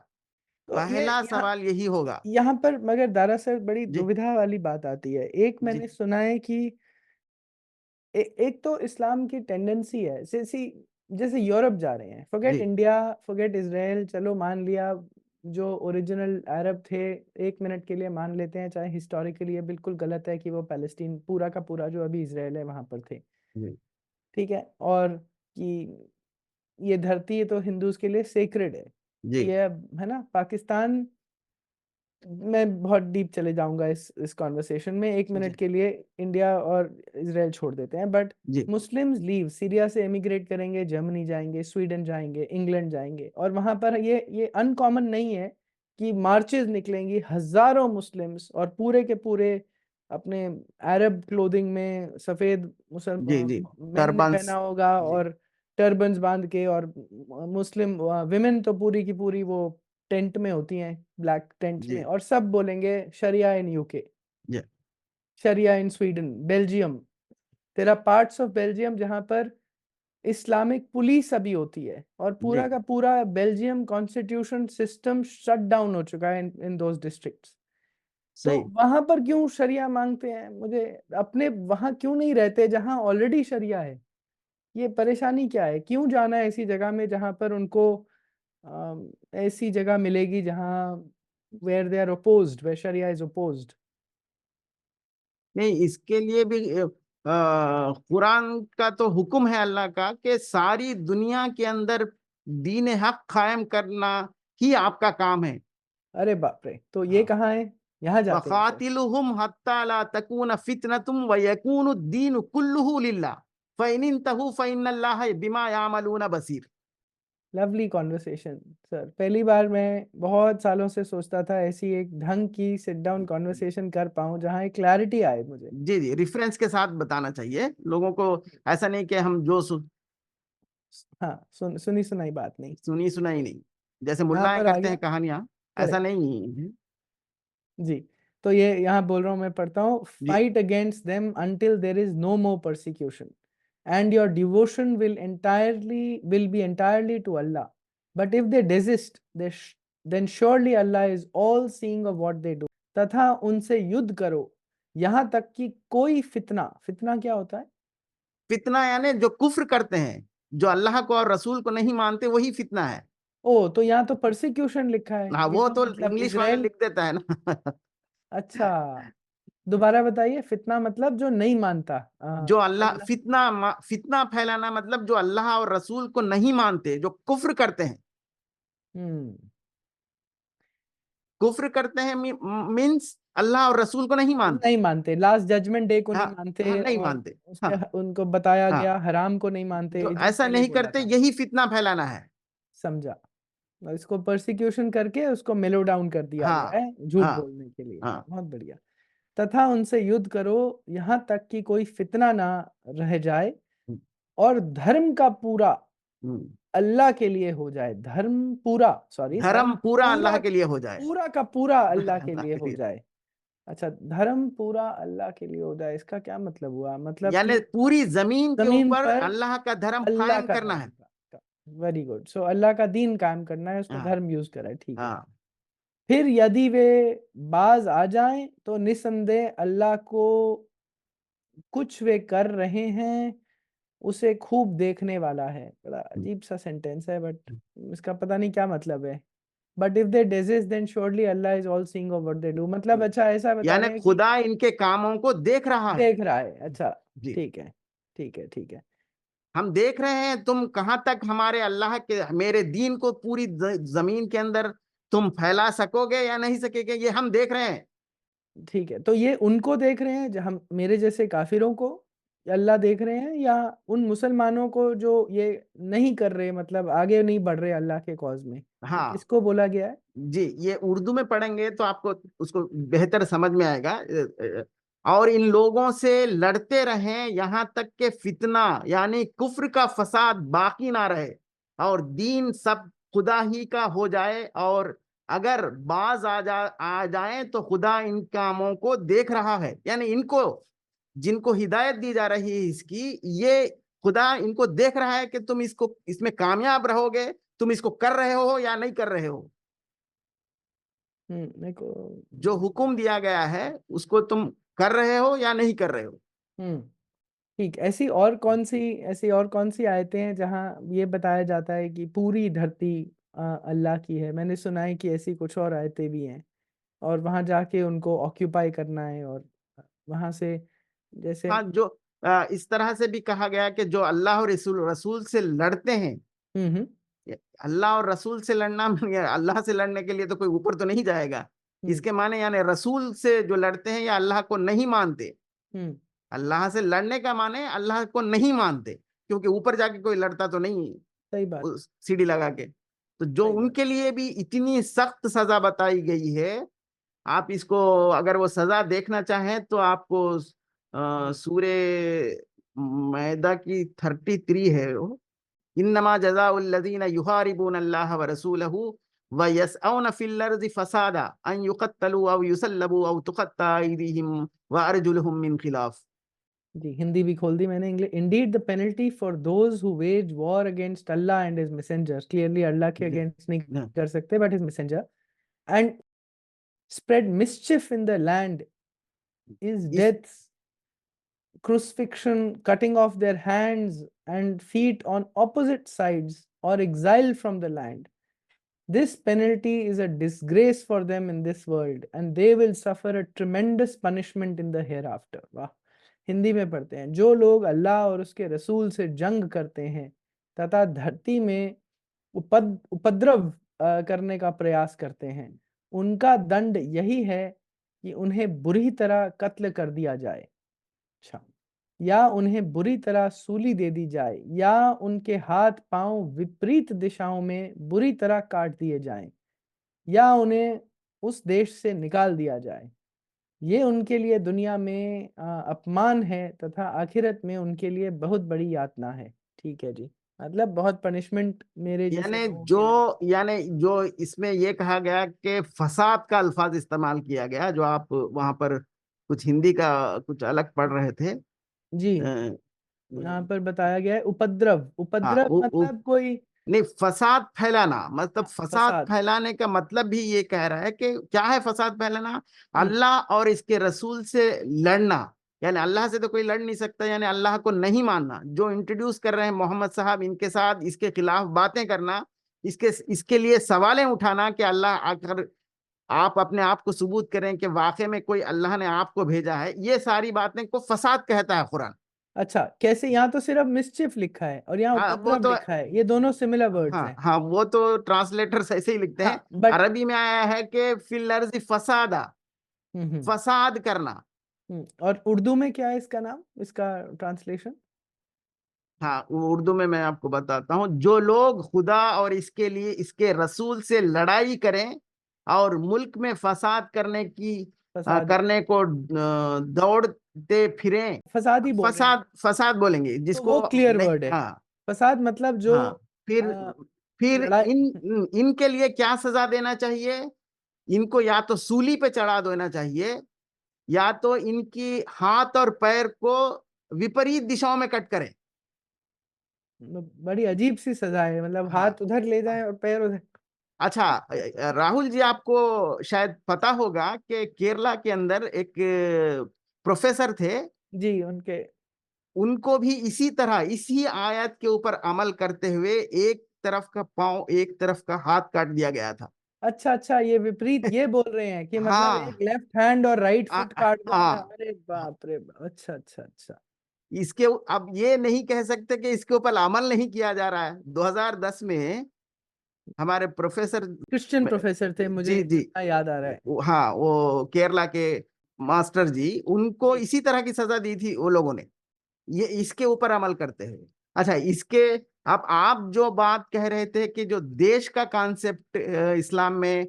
तो ये पहला यहाँ सवाल यही होगा। यहाँ पर मगर दरअसल बड़ी जी। दुविधा वाली बात आती है। एक जी। मैंने सुना है कि एक तो इस्लाम की टेंडेंसी है जैसे यूरोप जा रहे हैं, जी। फॉरगेट इंडिया, फॉरगेट इज़राइल, चलो मान लिया जो ओरिजिनल अरब थे, 1 मिनट के लिए मान लेते हैं, चाहे हिस्टोरिकली ये बिल्कुल गलत है कि वो पैलेस्टीन पूरा का पूरा जो अभी इज़राइल है वहाँ पर थे, जी। ठीक है? और कि ये धरती तो हिंदूज़ के लिए सेक्रेड है। जी। ये अब है ना? पाकिस्तान मैं बहुत डीप चले जाऊँगा इस कन्वर्सेशन में, 1 मिनट जी। के लिए इंडिया और इज़राइल छोड़ देते हैं, बट जी। मुस्लिम्स लीव सीरिया से एमिग्रेट करेंगे, जर्मनी जाएँगे, स्वीडन जाएँगे, इंग्लैंड जाएँगे और वहाँ पर ये अनकॉमन नहीं है कि मार्चेज़ निकलेंगी, हज़ारों मुस्लिम्स और पूरे के पूरे अपने अरब क्लोथिंग में सफ़ेद जी। जी। मेन ने पहना टर्बन्स। होगा जी। और टर्बन्स बाँध के और मुस्लिम विमेन तो पूरी की पूरी वो टेंट में होती हैं, ब्लैक टेंट्स में जी। और सब बोलेंगे शरिया इन यूके, जी। शरिया in Sweden, Belgium. There are parts of Belgium जहाँ पर इस्लामिक पुलिस अभी होती है और जी। पूरा का पूरा Belgium constitution system shut down हो चुका है इन दोज़ डिस्ट्रिक्ट्स। तो सही। वहाँ पर क्यों शरिया माँगते हैं? मुझे अपने वहाँ क्यों नहीं रहते जहाँ ऑलरेडी शरिया है? ये परेशानी क्या है? क्यों जाना है ऐसी जगह में जहाँ पर उनको ऐसी जगह मिलेगी जहाँ where they are opposed, where शरिया इज़ अपोज़्ड। नहीं, इसके लिए भी कुरान का तो हुक्म है अल्लाह का कि सारी दुनिया के अंदर दीन हक कायम करना ही आपका काम है। अरे बाप रे! तो ये हाँ। कहाँ है? यहाँ जाते हैं फिर। वक़ातिलुहुम हत्ता ला तकून फितनतुम व यकूनु दीन कुल्लुहु लिल्लाह। फ़इन इंतहू फ़इन्नल्लाह बिमा यामलून बसीर। Lovely conversation sir. पहली बार मैं बहुत सालों से सोचता था ऐसी एक ढंग की सिट डाउन कॉन्वर्सेशन कर पाऊँ जहाँ एक क्लैरिटी आए मुझे। जी जी, रेफरेंस के साथ बताना चाहिए लोगों को। ऐसा नहीं कि हम जो हाँ, सुनी सुनाई बात नहीं। सुनी सुनाई नहीं, जैसे यहाँ मुल्लाएं पर आ करते गया। हैं कहानियां, ऐसा करेक्ट। नहीं है। जी। तो ये यहाँ बोल रहा हूँ, मैं पढ़ता हूँ, जी, fight against them until there is no more persecution and your devotion will be entirely to Allah, but if they desist then surely Allah is all seeing of what they do. तथा उनसे युद्ध करो यहाँ तक कि कोई फितना, फितना क्या होता है? फितना यानी जो कुफ्र करते हैं, जो अल्लाह को और रसूल को नहीं मानते, वही फितना है। ओ, तो यहाँ तो परसिक्यूशन लिखा है, हाँ, ये वो तो तो मतलब इंग्लिश वाला इजराइल। लिख देता है ना। अच्छा, दोबारा बताइए। फितना मतलब जो नहीं मानता। जो अल्लाह, अल्लाह। फितना फैलाना मतलब जो अल्लाह और रसूल को नहीं मानते, जो कुफ्र करते हैं। हम्म। कुफ्र करते हैं मीन्स अल्लाह और रसूल को नहीं मानते। नहीं मानते, लास्ट जजमेंट डे को हाँ, नहीं हाँ, मानते, नहीं और मानते। हाँ, उसके उनको बताया हाँ, गया हराम को नहीं मानते, जो जो ऐसा पहले नहीं बोला करते, था। यही फितना फैलाना है। समझा। और इसको परसिक्यूशन करके उसको मेलो डाउन कर दिया गया हाँ, है झूठ हाँ, बोलने के लिए। हाँ। बहुत बढ़िया। तथा उनसे युद्ध करो यहाँ तक कि कोई फितना ना रह जाए हम्म, और धर्म का पूरा हम्म। अल्लाह के लिए हो जाए। धर्म पूरा, सॉरी, धर्म धर्म पूरा पूरा, अल्लाह के लिए हो जाए। पूरा का पूरा अल्लाह के अल्लाह लिए के हो लिए, जाए। अच्छा, धर्म पूरा अल्लाह के लिए हो जाए, इसका क्या मतलब हुआ? मतलब यानी कि पूरी जमीन के जमीन ऊपर पर अल्लाह का धर्म अल्लाह कायम का करना धर्म है। का। Very good. सो अल्लाह का दीन कायम करना है, उसको हाँ, धर्म यूज करा है, ठीक है। हाँ। फिर यदि वे बाज आ जाएं तो निसंदेह अल्लाह को कुछ वे कर रहे हैं उसे खूब देखने वाला है। बड़ा अजीब सा सेंटेंस है, बट इसका पता नहीं क्या मतलब है। But if they desist then surely Allah is all seeing of what they do. मतलब अच्छा ऐसा बता यानी रहे हैं कि खुदा इनके कामों को देख रहा है। देख रहा है। अच्छा, जी, ठीक है, ठीक है, ठीक है। हम देख रहे हैं तुम कहां तक हमारे अल्लाह के, मेरे दीन को पूरी जमीन के अंदर तुम फैला सकोगे या नहीं सकोगे, ये हम देख रहे हैं। ठीक है, तो ये उनको देख रहे हैं, जो हम मेरे जैसे काफिरों को अल्लाह देख रहे हैं, या उन मुसलमानों को जो ये नहीं कर रहे, मतलब आगे नहीं बढ़ रहे अल्लाह के कॉज में? ये हाँ किसको बोला गया है? जी, ये उर्दू में पढ़ेंगे तो आपको उसको बेहतर समझ में आएगा। और इन लोगों से लड़ते रहें यहाँ तक के फितना यानी कुफ्र का फसाद बाकी ना रहे और दीन सब खुदा ही का हो जाए। और अगर बाज आ जाए तो खुदा इन कामों को देख रहा है, यानी इनको जिनको हिदायत दी जा रही है इसकी, ये खुदा इनको देख रहा है कि तुम इसको, इसमें कामयाब रहोगे, तुम इसको कर रहे हो या नहीं कर रहे हो। मेरे को। जो हुक्म दिया गया है उसको तुम कर रहे हो या नहीं कर रहे हो। हम्म। ठीक। ऐसी और कौन सी आयतें हैं जहाँ ये बताया जाता है कि पूरी धरती अल्लाह की है? मैंने सुना है कि ऐसी कुछ और आयतें भी हैं, और वहां जाके उनको ऑक्यूपाई करना है, और वहां से जैसे। हाँ, जो इस तरह से भी कहा गया कि जो अल्लाह और रसूल रसूल से लड़ते हैं, हम्म। अल्लाह और रसूल से लड़ना, अल्लाह से लड़ने के लिए तो कोई ऊपर तो नहीं जाएगा। हम्म। इसके माने यानी रसूल से जो लड़ते हैं या अल्लाह को नहीं मानते। हम्म। अल्लाह से लड़ने का माने अल्लाह को नहीं मानते, क्योंकि ऊपर जाके कोई लड़ता तो नहीं सही बात। उस सीढ़ी लगा के। तो जो सही बात। उनके लिए भी इतनी सख्त सजा बताई गई है, आप इसको अगर वो सजा देखना चाहें तो आपको सूरे मैदा की 33 है वो, इन्नमा जज़ाउल्लज़ीना युहारिबून अल्लाह व रसूलहू व यसअउन फिल अर्ज़ि फसादा अन युक़त्तलू अव युसल्लबू अव तुक़त्ता अयदीहिम व अर्जुलुहुम मिन खिलाफ। जी, हिंदी भी खोल दी मैंने। English. Indeed the penalty for those who wage war against Allah and his messenger. Clearly Allah के अगेंस्ट नहीं कर सकते, but his messenger, and spread mischief in the land is इस death, crucifixion, cutting off their hands and feet on opposite sides, or exile from the land. This penalty is a disgrace for them in this world, and they will suffer a tremendous punishment in the hereafter. वाह। हिंदी में पढ़ते हैं। जो लोग अल्लाह और उसके रसूल से जंग करते हैं तथा धरती में उपद्रव करने का प्रयास करते हैं, उनका दंड यही है कि उन्हें बुरी तरह कत्ल कर दिया जाए। अच्छा, या उन्हें बुरी तरह सूली दे दी जाए, या उनके हाथ पांव विपरीत दिशाओं में बुरी तरह काट दिए जाएं, या उन्हें उस देश से निकाल दिया जाए। ये उनके लिए दुनिया में अपमान है तथा आखिरत में उनके लिए बहुत बड़ी यातना है। ठीक है जी। मतलब बहुत पनिशमेंट मेरे जैसे यानी लोगों जो के लिए। यानी जो इसमें ये कहा गया कि फसाद का अल्फाज इस्तेमाल किया गया, जो आप वहां पर कुछ हिंदी का कुछ अलग पढ़ रहे थे। जी, अ, यहाँ पर बताया गया है उपद्रव। हाँ उपद्रव मतलब कोई नहीं, फसाद फैलाना मतलब फसाद फसाद। फैलाने का मतलब भी ये कह रहा है कि क्या है फसाद फैलाना? हुँ, अल्लाह और इसके रसूल से लड़ना। यानी अल्लाह से तो कोई लड़ नहीं सकता, यानी अल्लाह को नहीं मानना। जो इंट्रोड्यूस कर रहे हैं मोहम्मद साहब, इनके साथ इसके खिलाफ बातें करना, इसके इसके लिए सवालें उठाना कि अल्लाह अगर आप अपने आप को सबूत करें कि वाकई में कोई अल्लाह ने आपको भेजा है, ये सारी बातें को फसाद कहता है कुरान। अच्छा कैसे? यहाँ तो सिर्फ मिस्चिफ लिखा है और यहाँ हाँ वो उपद्रव तो, लिखा है। ये दोनों सिमिलर वर्ड्स हाँ हैं। हाँ वो तो ट्रांसलेटर्स ऐसे ही लिखते हैं। हाँ, बट अरबी में आया है कि फिल अर्ज़ि फसादा, हुँ, हुँ, फसाद करना। हुँ। और उर्दू में क्या है इसका नाम, इसका ट्रांसलेशन? हाँ वो उर्दू में मैं आपको बताता हूँ। जो लोग खुदा और इसके लिए इसके रसूल से लड़ाई करें और मुल्क में फसाद करने की फसादी। करने को दौड़ते फिरें, फसाद ही बोल रहे हैं। फसाद फसाद बोलेंगे तो जिसको। वो क्लियर नहीं, वर्ड है। हाँ फसाद मतलब जो हाँ। फिर अ, फिर लड़ाई। इनके लिए क्या सजा देना चाहिए? इनको या तो सूली पे चढ़ा देना चाहिए, या तो इनकी हाथ और पैर को विपरीत दिशाओं में कट करें। बड़ी अजीब सी सजा है, मतलब हाँ हाथ उधर ले जाएं और पैर उधर। अच्छा, राहुल जी आपको शायद पता होगा कि केरला के अंदर एक प्रोफेसर थे। जी, उनके। उनको भी इसी तरह इसी आयत के ऊपर अमल करते हुए एक तरफ का पांव एक तरफ का हाथ काट दिया गया था। अच्छा, अच्छा, ये विपरीत ये बोल रहे हैं कि मतलब एक हाँ लेफ्ट हैंड और राइट फुट काट देना। हाँ। अरे बाप रे बाप! अच्छा, अच्छा, अच्छा। इसके अब ये नहीं कह सकते कि इसके ऊपर अमल नहीं किया जा रहा है। 2010 में हमारे प्रोफेसर, क्रिश्चियन प्रोफेसर थे, मुझे जी जी, जितना याद आ रहा है। हाँ वो केरला के मास्टर जी, उनको जी। इसी तरह की सजा दी थी वो लोगों ने, ये इसके ऊपर अमल करते हुए। अच्छा इसके, अब आप जो बात कह रहे थे कि जो देश का कॉन्सेप्ट इस्लाम में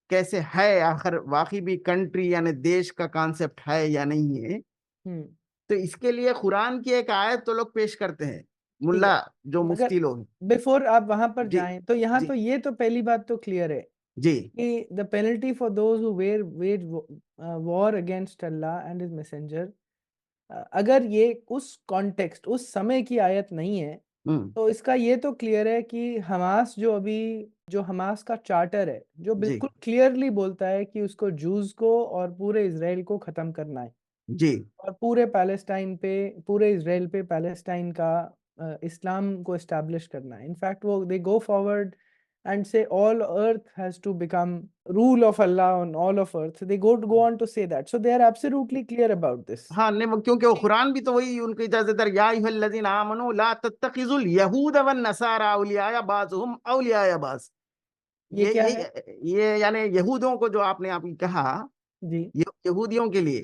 कैसे है, आखिर वाकई भी कंट्री यानी देश का कॉन्सेप्ट है या नहीं है, हुँ, तो इसके लिए कुरान की एक आयत तो लोग पेश करते हैं, ठीक है। मुल्ला जो मगर मुफ्ती लोग। बिफोर आप वहाँ पर जी जाएँ, तो यहाँ जी तो ये तो पहली बात तो क्लियर है जी कि the penalty for those who war against Allah and his messenger. अगर ये उस कॉन्टेक्स्ट उस समय की आयत नहीं है, हम्म तो इसका ये तो क्लियर है कि हमास जो हमास का चार्टर है, जो जी बिल्कुल क्लियरली बोलता है कि उसको जूस को और पूरे इज़राइल को ख़त्म करना है जी और पूरे इज़राइल पे पैलेस्टाइन का इस्लाम को एस्टैब्लिश करना है। इनफैक्ट वो they go forward and say all earth has to become rule of Allah on all of earth. They go on to say that. So they are absolutely clear about this. हाँ नहीं क्योंकि वो कुरान भी तो वही उनकी इजाजत है, या अय्युहल्लज़ीना आमनू ला तत्तखिजुल यहूद वन नसारा औलिया बाज़ुहुम औलिया बाज़। ये क्या है? ये यानी यहूदियों को, जो आपने अभी कहा, जी। ये यहूदियों के लिए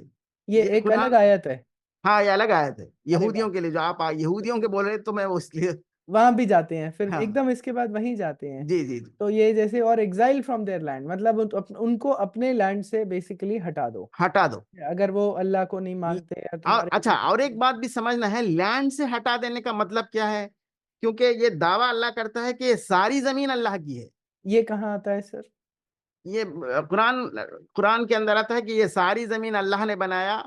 ये ये एक अलग कुरान। आयत है। हाँ ये अलग आयत है अरे वाह! यहूदियों के लिए, जो आप यहूदियों के बोल रहे, तो मैं वो इसलिए। वहाँ भी जाते हैं, फिर हाँ एकदम इसके बाद वहीं जाते हैं। जी जी जी, तो ये जैसे और एक्साइल फ्रॉम देयर लैंड, मतलब उनको अपने लैंड से बेसिकली हटा दो। हटा दो। अगर वो अल्लाह को नहीं ये- मानते या और तुम्हारे अच्छा, और एक बात भी समझना है, लैंड से हटा देने का मतलब क्या है? क्योंकि ये दावा अल्लाह करता है कि ये सारी जमीन अल्लाह की है। ये कहाँ आता है सर? ये कुरान कुरान के अंदर आता है कि ये सारी जमीन अल्लाह ने बनाया,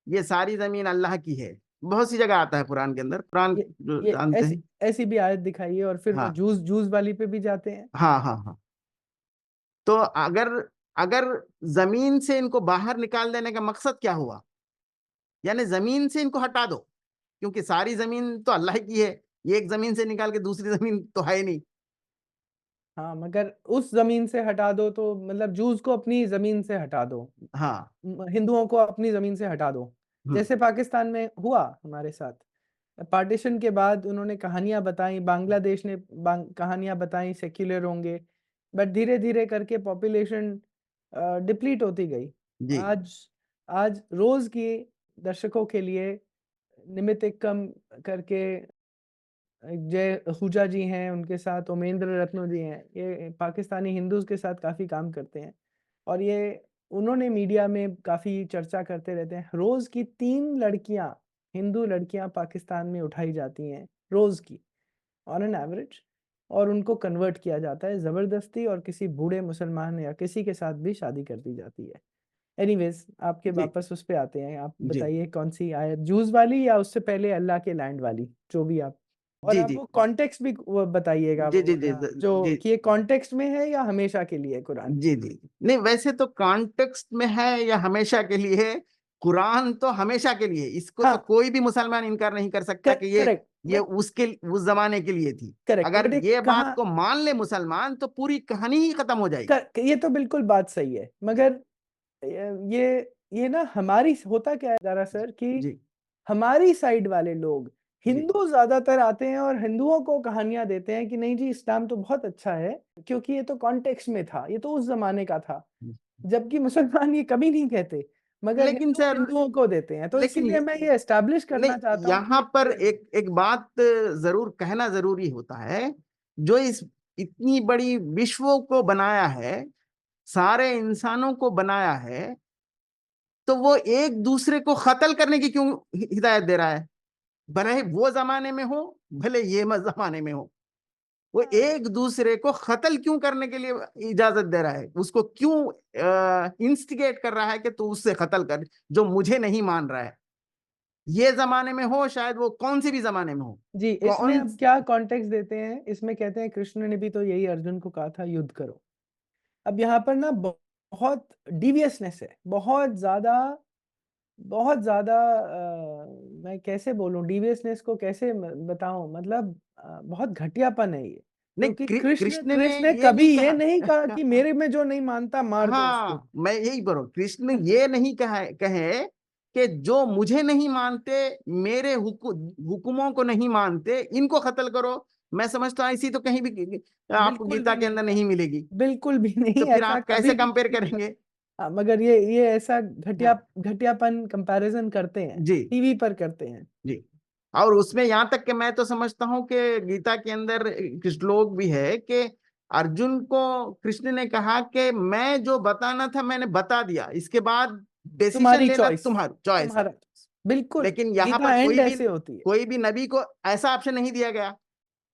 ये सारी जमीन अल्लाह की है। बहुत सी जगह आता है कुरान के अंदर, कुरान ये जो ये जानते ऐसी हैं। ऐसी भी आयत दिखाइए और फिर वो हाँ जूस वाली पे भी जाते हैं। हाँ हाँ हाँ। तो अगर अगर जमीन से इनको बाहर निकाल देने का मकसद क्या हुआ? यानी जमीन से इनको हटा दो, क्योंकि सारी जमीन तो अल्लाह की है, ये एक जमीन से निकाल के दूसरी जमीन तो है ही नहीं। हाँ, मगर उस ज़मीन से हटा दो तो मतलब जूस को अपनी ज़मीन से हटा दो। हाँ हिंदुओं को अपनी ज़मीन से हटा दो। हम्म, जैसे पाकिस्तान में हुआ हमारे साथ। पार्टीशन के बाद उन्होंने कहानियाँ बताई, बांग्लादेश ने कहानियाँ बताई सेक्युलर होंगे, बट धीरे-धीरे करके पॉपुलेशन डिप्लीट होती गई। जी आज आज रोज़ की दर्शकों के लिए निमित एक्कम करके जय आहूजा जी हैं, उनके साथ उमेंद्र रत्नो जी हैं, ये पाकिस्तानी हिंदूज़ के साथ काफ़ी काम करते हैं और ये उन्होंने मीडिया में काफ़ी चर्चा करते रहते हैं। रोज़ की 3 लड़कियाँ, हिंदू लड़कियाँ पाकिस्तान में उठाई जाती हैं, रोज़ की, ऑन एन एवरेज, और उनको कन्वर्ट किया जाता है ज़बरदस्ती और किसी बूढ़े मुसलमान या किसी के साथ भी शादी कर दी जाती है। एनीवेज़, आपके जी, वापस उस पे आते हैं, आप जी, बताइए कौन-सी आयत, जूस वाली या उससे पहले अल्लाह के लैंड वाली? जो भी आप, और जी, आप जी, वो कॉन्टेक्स्ट भी वो बताइएगा, जी, वो जी, जी, हाँ, जो जी, कि ये कॉन्टेक्स्ट में है या हमेशा के लिए कुरान? जी, जी। नहीं, वैसे तो कॉन्टेक्स्ट में है या हमेशा के लिए है, कुरान तो हमेशा के लिए, इसको तो हाँ, कोई भी मुसलमान इनकार नहीं कर सकता कि करेक्ट, ये उसके उस ज़माने के लिए थी। करेक्ट, अगर बट ये ये बात कहाँ, को मान ले मुसलमान तो पूरी कहानी ही खत्म हो जाएगी। ये तो बिल्कुल बात सही है, मगर ये ना हमारी होता क्या है ज़रा सर कि जी, हमारी साइड वाले लोग, जी, हिंदू ज़्यादातर आते हैं और हिंदुओं को कहानियाँ देते हैं कि नहीं जी इस्लाम तो बहुत अच्छा है, क्योंकि ये तो कॉन्टेक्स्ट में था, ये तो उस ज़माने का था। जी। जबकि मुसलमान ये कभी नहीं कहते, मगर लेकिन हिंदू सर, हिंदुओं को देते हैं। तो लेकिन इसीलिए मैं ये एस्टेब्लिश नहीं, करना चाहता हूँ कि यहाँ पर ये एक एक बात जरूर कहना जरूरी होता है। जो इस इतनी बड़ी विश्व को बनाया है, सारे इंसानों को बनाया है, तो वो एक दूसरे को कत्ल करने की क्यों हिदायत दे रहा है? भले वो जमाने में हो, भले ये जमाने में हो, वो हाँ, एक दूसरे को कत्ल क्यों करने के लिए इजाजत दे रहा है? उसको क्यों इंस्टिगेट कर रहा है कि तू उससे कत्ल कर, जो मुझे नहीं मान रहा है? ये जमाने में हो, शायद वो कौन सी भी जमाने में हो, जी, इसमें कौन। अब क्या कॉन्टेक्स्ट देते हैं, इसमें कहते हैं कृष्ण ने भी तो यही अर्जुन को कहा था युद्ध करो। अब यहाँ पर ना बहुत डिवियसनेस है, बहुत ज़्यादा मैं कैसे बोलूँ डिवियसनेस को कैसे बताऊँ, मतलब बहुत घटियापन है ये। नहीं, क्योंकि कृष्ण कृष्ण ने कृष्ण ने ये कभी नहीं ये कहा। नहीं कहा कि मेरे में जो नहीं मानता मार दो उसको। हाँ, मैं यही बोल रहा हूँ, कृष्ण ये नहीं कहे कि जो मुझे नहीं मानते, मेरे हुकुमों को नहीं मानते, इनको कत्ल करो। मैं समझता हूँ ऐसी तो कहीं भी आपको बिल्कुल गीता भी के नहीं अंदर कहा, नहीं मिलेगी। बिल्कुल भी तो नहीं, फिर ऐसा आप कभी कैसे भी कंपेयर नहीं कहा। करेंगे? मगर ये ऐसा हाँ, घटियापन कंपैरिजन करते हैं, जी, टीवी पर करते हैं। जी। और उसमें यहां तक कि मैं तो समझता हूं कि गीता के अंदर एक श्लोक भी है कि अर्जुन को कृष्ण ने कहा कि मैं जो बताना था मैंने बता दिया, इसके बाद डिसीजन तुम्हारी लेना चॉइस, तुम्हारा चॉइस है। तुम्हारा choice। बिल्कुल, लेकिन यहाँ गीता पर एंड ऐसे होती है। कोई भी नबी को ऐसा ऑप्शन नहीं दिया गया, तो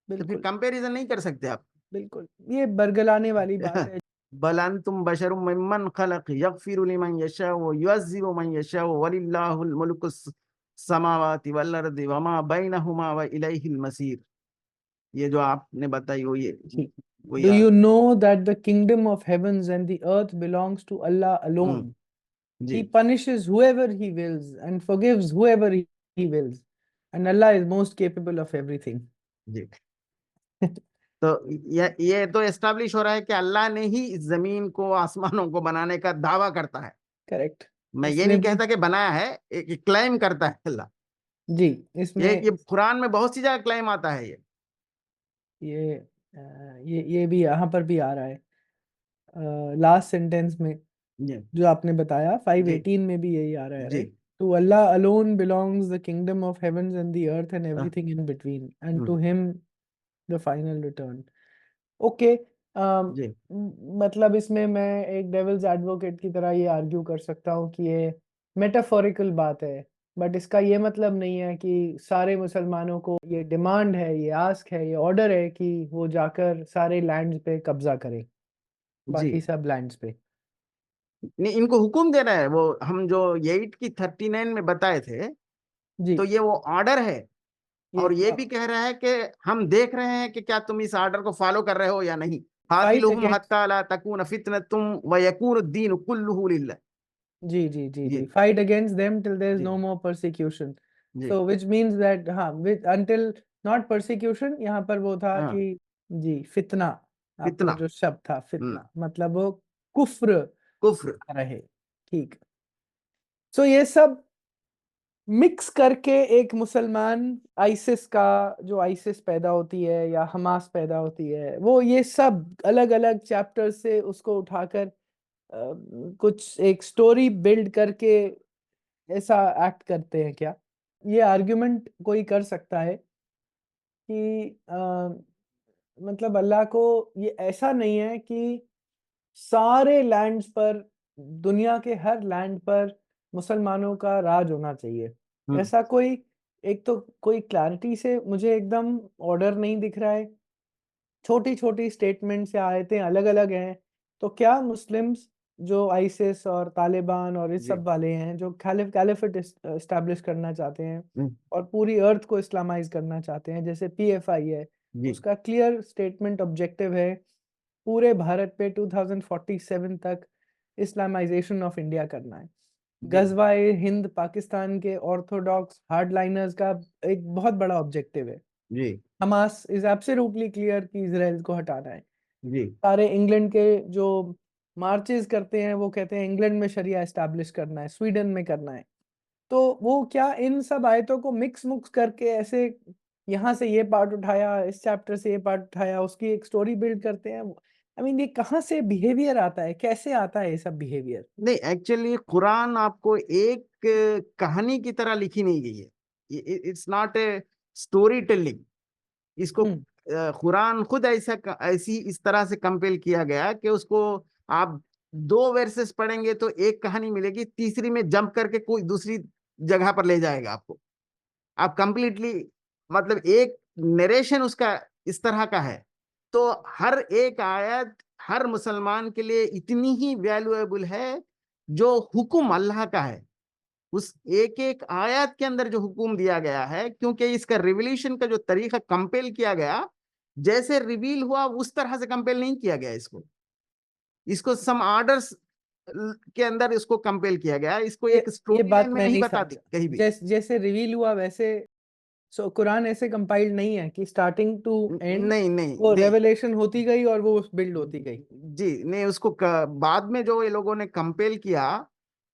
फिर बिल्कुल, कंपैरिजन नहीं कर सकते आप। बिल्कुल, ये बरगलाने वाली बात है। बल अंतुम बशरुम मिम्मन खलक यगफिरु लिमन यशाउ व युअज्जिबु मन यशाउ वलिल्लाहुल मुल्कुस समावाति वल अर्दि वमा बैनहुमा व इलैहिल मसीर। ये जो आपने बताई वो Do you याद। know that the kingdom of heavens and the earth belongs to Allah hmm, alone? Ji, He punishes whoever He wills and forgives whoever He wills. And Allah is most capable of everything. जी। तो ये तो establish हो रहा है कि अल्लाह ने ही इस जमीन को, आसमानों को बनाने का दावा करता है। करेक्ट। मैं ये इसमें नहीं भी कहता कि बनाया है, एक क्लेम करता है अल्लाह। जी, इसमें ये कुरान में बहुत सी जगह क्लेम आता है ये। ये ये भी यहाँ पर भी आ रहा है, लास्ट सेंटेंस में जी, जो आपने बताया जी, 5:18 में भी यही आ रहा है, जी। Right? To Allah alone belongs the kingdom of heavens and the earth and हाँ, everything in between and to hmm, him the final return. Okay, जी, मतलब इसमें मैं एक डेविल्स एडवोकेट की तरह ये आर्ग्यू कर सकता हूँ कि ये मेटाफोरिकल बात है, बट इसका ये मतलब नहीं है कि सारे मुसलमानों को ये डिमांड है, ये आस्क है, ये ऑर्डर है कि वो जाकर सारे लैंड्स पे कब्जा करें, जी। बाकी सब लैंड्स पे। नहीं, इनको हुक्म दे रहा है, वो हम जो 8 की 39 में बताए थे, जी, तो ये वो ऑर्डर है। ये और ये भी कह रहा है कि हम देख रहे हैं कि क्या तुम इस ऑर्डर को फॉलो कर रहे हो या नहीं। फाइट कातिलुहुम अगेंस्ट, हत्ता ला तकून फितनतुम व यकून दीन कुल्लुहु लिल्लाह। जी जी जी जी, जी, fight against them till there is जी, नो मोर परसिक्यूशन। जी, सो व्हिच मींस दैट हाँ, विद अंटिल नॉट परसिक्यूशन, यहाँ पर वो था हाँ, कि जी फितना, आपका फितना, जो शब्द था हम्म, फितना, मतलब वो कुफ्र कुफ्र। रहे, ठीक। सो ये सब मिक्स करके एक मुसलमान आइसिस का, जो आइसिस पैदा होती है या हमास पैदा होती है, वो ये सब अलग अलग चैप्टर से उसको उठाकर कुछ एक स्टोरी बिल्ड करके ऐसा एक्ट करते हैं क्या? ये आर्ग्यूमेंट कोई कर सकता है कि मतलब अल्लाह को ये ऐसा नहीं है कि सारे लैंड्स पर, दुनिया के हर लैंड पर मुसलमानों का राज होना चाहिए। हम्म, ऐसा कोई, एक तो कोई क्लैरिटी से मुझे एकदम ऑर्डर नहीं दिख रहा है। छोटी-छोटी स्टेटमेंट्स या आयतें अलग-अलग हैं। तो क्या मुस्लिम्स जो आईसिस और तालिबान और इस जी, सब वाले हैं, जो कैलिफेट एस्टैब्लिश करना चाहते हैं हम्म, और पूरी अर्थ को इस्लामाइज़ करना चाहते हैं, जैसे पीएफआई है, जी, उसका क्लियर स्टेटमेंट ऑब्जेक्टिव है, पूरे भारत पे 2047 तक इस्लामाइज़ेशन ऑफ इंडिया करना है। जी, गज़वाए हिंद पाकिस्तान के ऑर्थोडॉक्स हार्डलाइनर्स का एक बहुत बड़ा ऑब्जेक्टिव है। जी, हमास इज़ एब्सोल्यूटली क्लियर कि इज़राइल को हटाना है। जी, सारे इंग्लैंड के जो मार्चेज़ करते हैं, वो कहते हैं इंग्लैंड में शरिया एस्टैब्लिश करना है, स्वीडन में करना है। तो वो क्या इन सब आयतों को मिक्स-मुक्स करके ऐसे यहाँ से ये पार्ट उठाया, इस चैप्टर से ये पार्ट उठाया, उसकी एक स्टोरी बिल्ड करते हैं। आई मीन ये कहाँ से बिहेवियर आता है? कैसे आता है ये सब बिहेवियर? नहीं, एक्चुअली कुरान आपको एक कहानी की तरह लिखी नहीं गई है। It's not a story telling. इसको हुँ, कुरान खुद ऐसी इस तरह से कंपेल किया गया कि उसको आप दो वर्सेस पढ़ेंगे तो एक कहानी मिलेगी, तीसरी में जंप करके कोई दूसरी जगह पर ले जाएगा आपको। आप कंप्लीटली, मतलब एक नरेशन उसका इस तरह का है। तो हर एक आयत हर मुसलमान के लिए इतनी ही वैल्यूएबल है जो हुक्म अल्लाह का है। उस एक एक आयत के अंदर जो हुक्म दिया गया है, क्योंकि इसका रिविलेशन का जो तरीका कंपेल किया गया, जैसे रिवील हुआ उस तरह से कंपेल नहीं किया गया। इसको इसको सम ऑर्डर्स के अंदर इसको कंपेल किया गया। इसको ये एक ये स्टोरी लाइन बात में मैं नहीं नहीं बताते समझा। कहीं भी। जैसे रिवील हुआ वैसे कुरान ऐसे कंपाइल्ड नहीं है कि स्टार्टिंग टू एंड नहीं, नहीं, वो नहीं। रेवलेशन होती गई और वो बिल्ड होती गई। जी, नहीं, उसको बाद में जो ये लोगों ने कंपेल किया,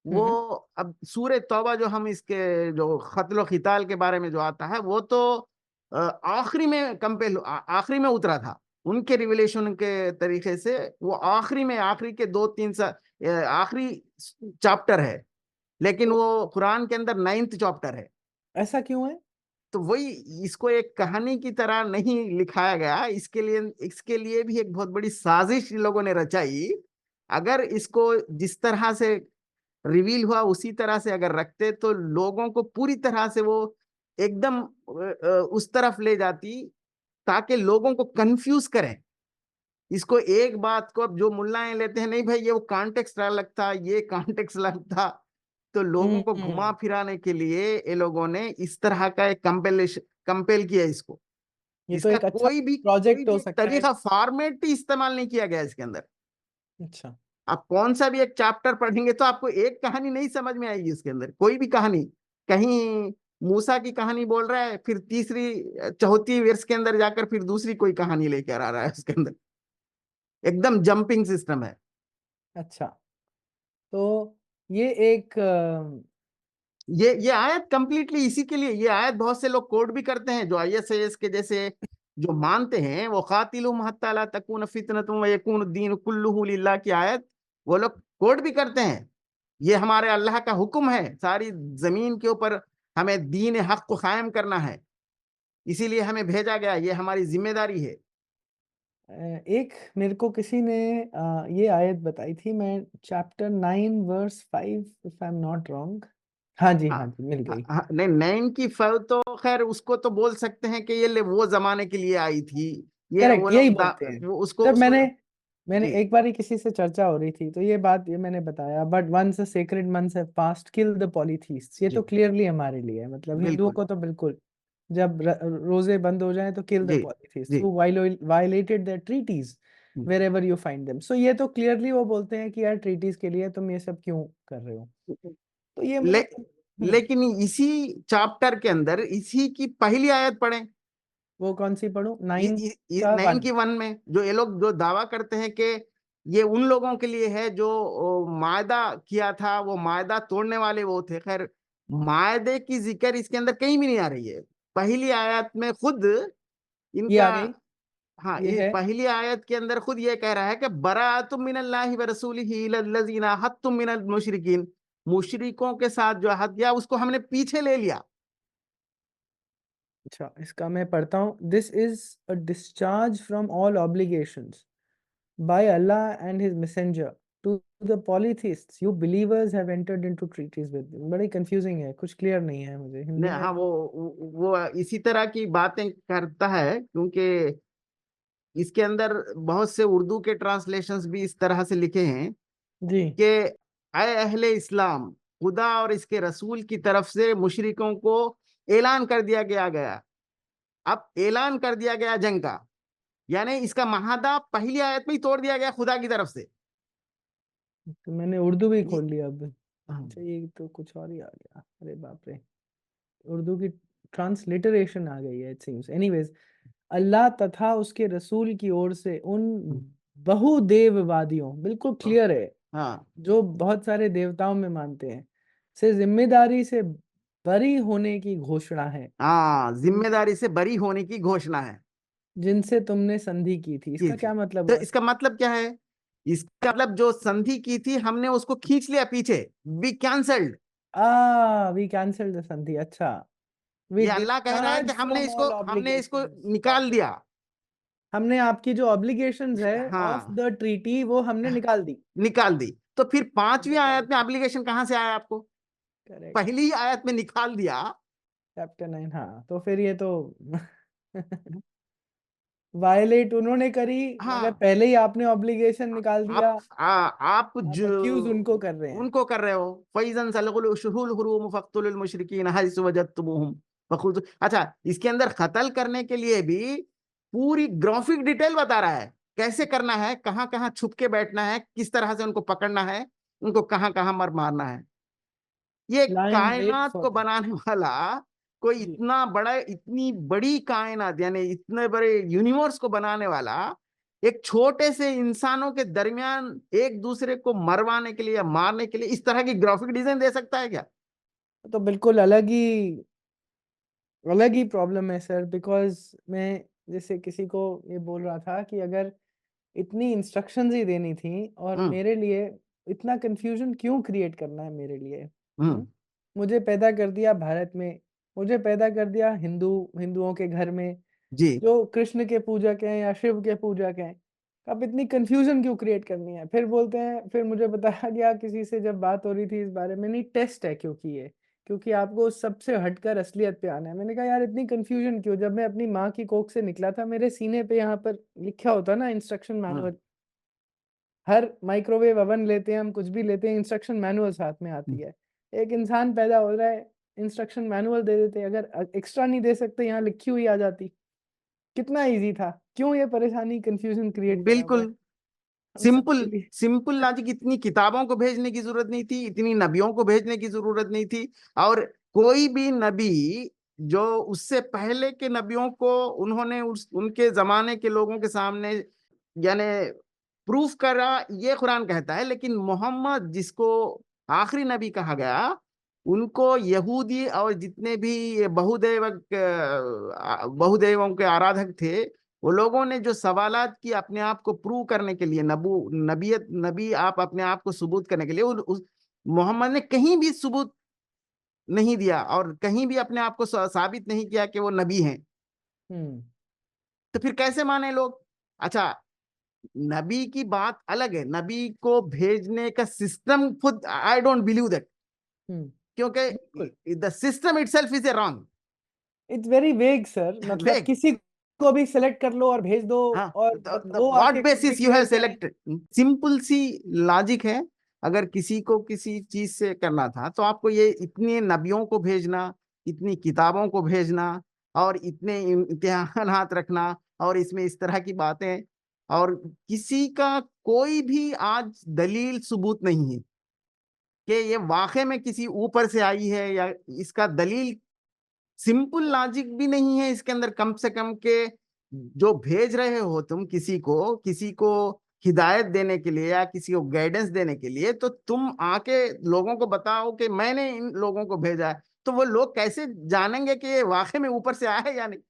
हुँ, वो हुँ। अब सूरह तौबा जो हम इसके जो कत्ल खिताल के बारे में जो आता है, वो तो आखिरी में आखिरी में उतरा था। उनके रिविलेशन के तरीके से वो आखिरी में, आखिरी के 2-3 आखिरी चैप्टर है। लेकिन तो वो कुरान के अंदर 9th चैप्टर है। ऐसा क्यों है? तो वही, इसको एक कहानी की तरह नहीं लिखाया गया। इसके लिए भी एक बहुत बड़ी साजिश इन लोगों ने रचाई। अगर इसको जिस तरह से रिवील हुआ उसी तरह से अगर रखते तो लोगों को पूरी तरह से वो एकदम उस तरफ ले जाती, ताकि लोगों को कंफ्यूज करें। इसको एक बात को अब जो मुल्लाएं लेते हैं, नहीं भाई ये वो कॉन्टेक्स्ट अलग था, ये कॉन्टेक्स्ट अलग था। तो लोगों हुँ, को घुमा हुँ। फिराने के लिए ये लोगों ने इस तरह का एक कंपेल किया इसको। ये तो इसका एक अच्छा कोई प्रोजेक्ट हो भी एक सकता है। तरीका, फॉर्मेट ही इस्तेमाल नहीं किया गया इसके अंदर। अच्छा। आप कौन सा भी एक चैप्टर पढ़ेंगे तो आपको एक कहानी नहीं समझ में आएगी उसके अंदर, कोई भी कहानी। कहीं मूसा की कहानी बोल रहा है, फिर तीसरी चौथी वर्ष के अंदर जाकर फिर दूसरी कोई कहानी लेकर आ रहा है उसके अंदर। एकदम जंपिंग सिस्टम है। अच्छा, तो ये एक ये आयत कंप्लीटली इसी के लिए, ये आयत बहुत से लोग कोड भी करते हैं, जो आईएसआईएस के जैसे जो मानते हैं, वो खातिलुहुम हत्ता ला तकून फितनतुम व यकून दीन कुल्लुहु लिल्लाह की आयत वो लोग कोड भी करते हैं। ये हमारे अल्लाह का हुक्म है, सारी जमीन के ऊपर हमें दीन हक को कायम करना है, इसीलिए हमें भेजा गया, ये हमारी जिम्मेदारी है। एक मेरे को किसी ने ये आयत बताई थी, मैं chapter 9 verse 5 if I am not wrong. हाँ जी, हाँ, हाँ जी, मिल हाँ, गई। हाँ, नहीं, नैन की फव तो खैर उसको तो बोल सकते हैं कि वो जमाने के लिए आई थी। ये वो करेक्ट, यही लोग बोलते हैं। वो उसको जब उसको मैंने जी, एक बारी किसी से चर्चा हो रही थी, तो ये मैंने बताया, but once a sacred months have passed kill the polytheists. ये तो जी, क्लियरली हमारे लिए है, मतलब हिंदुओं बिल्कुल, को तो बिल्कुल, जब रोजे बंद हो जाएं तो किल द जी, पॉलीथीस्ट्स जी, who violated their treaties wherever you find them. So ये तो क्लियरली वो बोलते हैं कि यार ट्रीटीज के लिए तुम ये सब क्यों कर रहे हो। तो ये ले, मुझे लेकिन इसी चैप्टर के अंदर इसी की पहली आयत पढ़ें। वो कौन सी पढ़ूं? 9 का नाइन 1। की वन में जो ये लोग जो दावा करते हैं कि ये उन लोगों के लिए है जो मायदा किया था, वो मायदा तोड़ने वाले वो थे। खैर, मायदे की जिक्र इसके अंदर कहीं भी नहीं आ रही है। पहली आयत में खुद ये इनका, आ गई, हाँ, ये ये है। पहली आयत के अंदर खुद ये कह रहा है कि बराअतुम मिनल्लाहि व रसूलिही इलल्लज़ीना हत्तुम मिनल मुशरिकीन। मुशरिकों के साथ जो हद किया उसको हमने पीछे ले लिया। अच्छा, इसका मैं पढ़ता हूँ। This is a discharge from all obligations by Allah and his messenger to the polytheists you believers have entered into treaties with. बड़ी कंफ्यूजिंग है, कुछ क्लियर नहीं है मुझे हिंदी नहीं, में। हाँ, वो इसी तरह की बातें करता है, क्योंकि इसके अंदर बहुत से उर्दू के ट्रांसलेशंस भी इस तरह से लिखे हैं जी। कि अय अहले इस्लाम, खुदा और इसके रसूल की तरफ से मुशरिकों को ऐलान कर दिया गया। अब ऐलान कर दिया गया जंग का, यानी इसका महादा पहली आयत में ही तोड़ दिया गया खुदा की तरफ से। तो मैंने उर्दू भी ये खोल लिया अब। हाँ, अच्छा, ये तो कुछ और ही आ गया, अरे बाप रे। उर्दू की ट्रांसलिटरेशन आ गई है इट सीम्स। एनीवेज, अल्लाह तथा उसके रसूल की ओर से उन बहुदेववादियों, बिल्कुल क्लियर है, हाँ, जो बहुत सारे देवताओं में मानते हैं, से जिम्मेदारी से बरी होने की घोषणा है। हाँ, जिनसे जिम्मेदारी से बरी होने की घोषणा है जिनसे तुमने संधि की थी। की इसका थी। क्या मतलब तो हुआ? इसका मतलब क्या है? इसका मतलब जो संधि की थी हमने उसको खींच लिया पीछे, we cancelled. We cancel the संधि। अच्छा, वी ये अल्लाह कह रहा है कि डिस्चार्ज फ्रॉम ऑल हमने इसको ऑब्लिगेशंस। निकाल दिया। हमने आपकी जो ऑब्लिगेशंस है ऑफ हाँ, द ट्रीटी वो हमने निकाल दी। निकाल दी। तो फिर पांचवी आयत में डिक्लेरेशन। एप्लीकेशन कहां से आया आपको? करेक्ट। पहली ही आयत में निकाल दिया। चैप्टर 9, हाँ, तो फिर ये तो वायलेट उन्होंने करी, मगर हाँ, पहले ही आपने ऑब्लिगेशन निकाल दिया। आप आप अक्यूज जो उनको कर रहे हैं। उनको कर रहे हो, फैजन सलगुल शुहुल हुरूम फक्तुल मुशरिकीन हैसु वजदतमुहुम फखुद। अच्छा, इसके अंदर कत्ल करने के लिए भी पूरी ग्राफिक डिटेल बता रहा है, कैसे करना है, कहाँ कहाँ छुप के बैठना है, किस तरह से उनको पकड़ना है, उनको कहाँ कहाँ मर मारना है। ये लाइन वेट कायनात फॉर को दैट। बनाने वाला कोई जी। इतना बड़ा, इतनी बड़ी कायनात, यानी इतने बड़े यूनिवर्स को बनाने वाला एक छोटे से इंसानों के दरमियान एक दूसरे को मरवाने के लिए या मारने के लिए इस तरह की ग्राफिक डिजाइन दे सकता है क्या? तो बिल्कुल अलग ही प्रॉब्लम है सर। बिकॉज मैं जैसे किसी को ये बोल रहा था कि अगर इतनी इंस्ट्रक्शंस ही देनी थी और हम्म, मेरे लिए इतना कंफ्यूजन क्यों क्रिएट करना है मेरे लिए। हम्म, मुझे पैदा कर दिया भारत में, मुझे पैदा कर दिया हिंदुओं के घर में, जी, जो कृष्ण के पूजक हैं या शिव के पूजक हैं। अब इतनी कंफ्यूजन क्यों क्रिएट करनी है? फिर बोलते हैं, फिर मुझे बताया गया किसी से जब बात हो रही थी इस बारे में, नहीं टेस्ट है क्योंकि आपको उस सबसे हटकर असलियत पे आना है। मैंने कहा यार इतनी कंफ्यूजन क्यों? जब मैं अपनी माँ की कोख से निकला था मेरे सीने पे यहाँ पर लिखा होता ना इंस्ट्रक्शन हम्म, मैनुअल। हर माइक्रोवेव ओवन लेते हैं हम, कुछ भी लेते हैं, इंस्ट्रक्शन मैनुअल साथ में आती है। एक इंसान पैदा हो रहा है, इंस्ट्रक्शन मैनुअल दे देते, अगर एक्स्ट्रा नहीं दे सकते यहाँ लिखी हुई आ जाती। कितना इजी था, क्यों ये परेशानी कंफ्यूजन क्रिएट करा हुआ है बिल्कुल हम सबके सिंपल। लिए? सिंपल लॉजिक, इतनी किताबों को भेजने की जरूरत नहीं थी, इतनी नबियों को भेजने की जरूरत नहीं थी। और कोई भी नबी जो उससे पहले के नबियों को उन्होंने उनके जमाने के लोगों के सामने यानी प्रूफ करा, ये कुरान कहता है। लेकिन मोहम्मद जिसको आखिरी नबी कहा गया, उनको यहूदी और जितने भी ये बहुदेवों के आराधक थे, वो लोगों ने जो सवालात की अपने आप को प्रूव करने के लिए, नबी आप अपने आप को सबूत करने के लिए, मोहम्मद ने कहीं भी सबूत नहीं दिया और कहीं भी अपने आप को साबित नहीं किया कि वो नबी हैं। हम्म। तो फिर कैसे माने लोग? अच्छा, नबी की बात अलग है, नबी को भेजने का सिस्टम खुद आई डोंट बिलीव दैट, हम्म। बिल्कुल, क्योंकि the system itself is a wrong it's very vague sir. मतलब वेग। किसी को भी सेलेक्ट कर लो और भेज दो, हाँ, और वो व्हाट आके खुद बेसिस यू हैव डिक्लेयर करें। सेलेक्टेड? सिंपल सी लॉजिक है। अगर किसी को किसी चीज से करना था तो आपको ये इतने नबियों को भेजना, इतनी किताबों को भेजना, और इतने इम्तिहानात रखना, और इसमें इस तरह की बातें, और किसी का कोई भी आज दलील सबूत नहीं है कि ये वाकई में किसी ऊपर से आई है, या इसका दलील सिंपल लॉजिक भी नहीं है इसके अंदर। कम से कम के जो भेज रहे हो तुम किसी को हिदायत देने के लिए या किसी को गाइडेंस देने के लिए, तो तुम आके लोगों को बताओ कि मैंने इन लोगों को भेजा है। तो वो लोग कैसे जानेंगे कि ये वाकई में ऊपर से आया है या नहीं?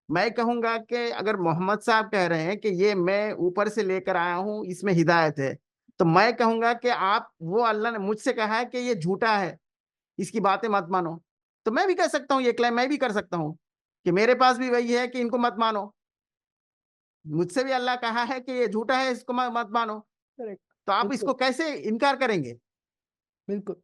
मैं कहूंगा कि अगर मोहम्मद साहब कह रहे हैं कि ये मैं ऊपर से लेकर आया हूं, इसमें हिदायत है, तो मैं कहूंगा कि आप, वो अल्लाह ने मुझसे कहा है कि ये झूठा है, इसकी बातें मत मानो। तो मैं भी कह सकता हूँ, ये क्लेम मैं भी कर सकता हूँ। कि मेरे पास भी वही है कि इनको मत मानो, मुझसे भी अल्लाह कहा है कि ये झूठा है, इसको मत मानो। करेक्ट। तो आप बिल्कुल, इसको कैसे इनकार करेंगे? बिल्कुल,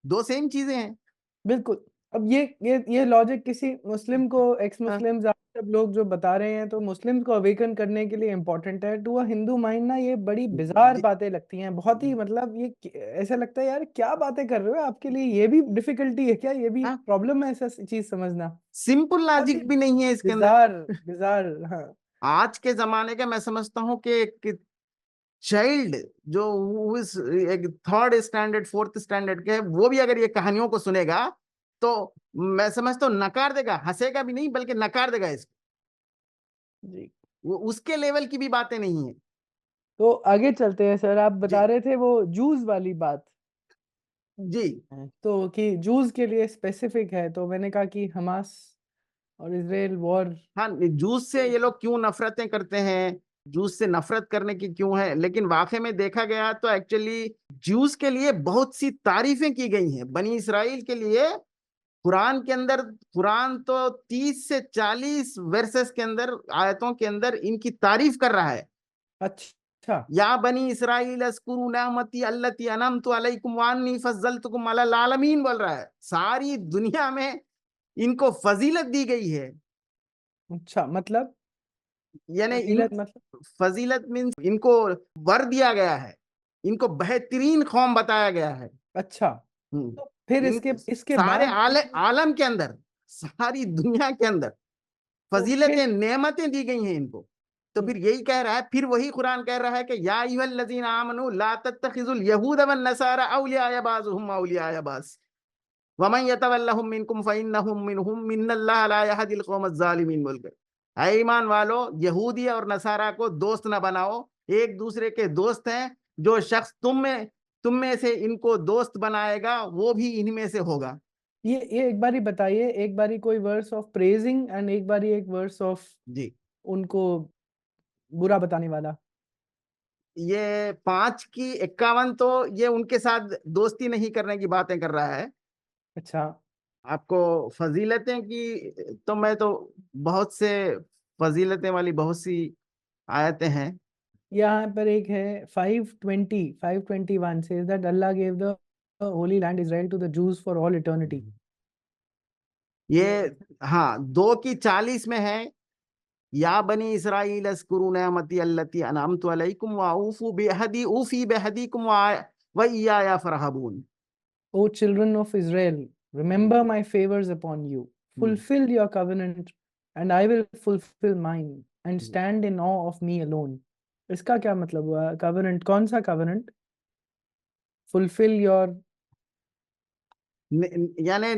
दो सेम चीजें हैं। बिल्कुल। अब ये लॉजिक किसी मुस्लिम को, एक्स हाँ, मुस्लिम सब लोग जो बता रहे हैं, तो मुस्लिम्स को अवेकन करने के लिए इम्पोर्टेंट है। टू अ हिंदू माइंड ना ये बड़ी बिजार जी, बातें लगती हैं, बहुत ही मतलब ये ऐसा लगता है यार क्या बातें कर रहे हो, आपके लिए ये भी डिफिकल्टी है क्या, ये भी हाँ, प्रॉब्लम है ऐसा चीज समझना। सिंपल बहुत ही लॉजिक भी नहीं है इसके अंदर। Bizarre, bizarre. हाँ। आज के जमाने का मैं समझता हूँ कि एक चाइल्ड जो इस एक थर्ड स्टैंडर्ड फोर्थ स्टैंडर्ड के है, वो भी अगर ये कहानियों को सुनेगा तो मैं समझता हूँ नकार देगा, हंसेगा भी नहीं बल्कि नकार देगा इसको। जी। वो उसके लेवल की भी बातें नहीं है। तो आगे चलते हैं सर, आप बता जी, रहे थे वो जूस वाली बात जी। है, तो कि जूस के लिए स्पेसिफिक है, तो मैंने कहा कि हमास और इजराइल वॉर। हाँ, जूस से ये लोग क्यों नफरतें करते हैं, जूस से नफरत करने की क्यों है, लेकिन वाकई में देखा गया तो एक्चुअली जूस के लिए बहुत सी तारीफें की गई हैं, बनी इसराइल के लिए। कुरान के अंदर, कुरान तो 30 से 40 वर्सेस के अंदर, आयतों के अंदर इनकी तारीफ कर रहा है। अच्छा। या बनी इसराइल अस्कुरू नेमती अल्लती अनमतु अलैकुम वान्नी फज्जलतुकुम अलल आलमीन बोल रहा है। सारी दुनिया में इनको फजीलत दी गई है। अच्छा मतलब यानी इन फजीलत मतलब। फजीलत मीन्स इनको वर दिया गया है, इनको बेहतरीन कौम बताया गया है। अच्छा, तो फिर इन इसके सारे बाद आलम के अंदर, सारी दुनिया के अंदर तो फिर फजीलतें नेमतें दी गई हैं इनको। तो हम्म, फिर यही कह रहा है, फिर वही कुरान कह रहा है कि या अय्युहल्लज़ीना आमनू ला तत्तखिजुल यहूद वन नसारा औलिया बाज़ुहुम औलिया बाज़ वमन यतवल्लहुम मिनकुम फइन्नहुम मिनहुम इन्नल्लाह ला यहदिल कौमज़ ज़ालिमीन बोलकर। ऐ ईमान वालो, यहूदी और नसारा को दोस्त न बनाओ, एक दूसरे के दोस्त हैं। जो शख्स तुम में से इनको दोस्त बनाएगा वो भी इनमें से होगा। ये एक बारी बताइए, एक बारी कोई वर्स ऑफ प्रेजिंग एंड एक बारी एक वर्स ऑफ जी, उनको बुरा बताने वाला। ये 5 की 51 तो ये उनके साथ दोस्ती नहीं करने की बातें कर रहा है। अच्छा। आपको फजीलतें की तो मैं तो बहुत से फजीलतें वाली बहुत सी आयतें हैं। यहाँ पर एक है 5:20 5:21 says that Allah gave the holy land Israel to the Jews for all eternity। ये ये हाँ, 2 की 40 में है। या बनी इसराइल अस्कुरू नेमती अल्लती अनअमतु अलैकुम व औफू बिअहदी ऊफी बिअहदीकुम व इय्याया फरहबून। O children of Israel, remember my favors upon you. Fulfill your covenant, and I will fulfill mine, and stand in awe of me alone। इसका क्या मतलब हुआ? कवेनेंट कौन सा कवेनेंट? Fulfil your. यानी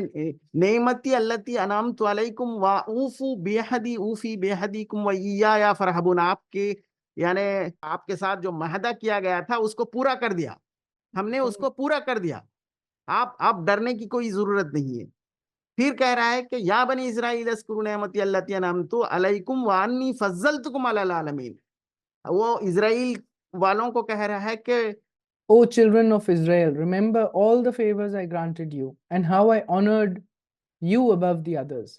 नेमती अल्लती अनअमतु अलैकुम व ऊफू बिअहदी ऊफी बिअहदीकुम व इय्याया फरहबून। आपके यानी आपके साथ जो महदा किया गया था उसको पूरा कर दिया, हमने उसको पूरा कर दिया। आप डरने की कोई जरूरत नहीं है। फिर कह रहा है कि या बनी इसराइल अस्कुरू नेमती अल्लती अनअमतु अलैकुम व अन्नी फज्जलतुकुम अलल आलमीन। वो इसराइल वालों को कह रहा है कि O children of Israel, remember all the favors I granted you, and how I honored you above the others।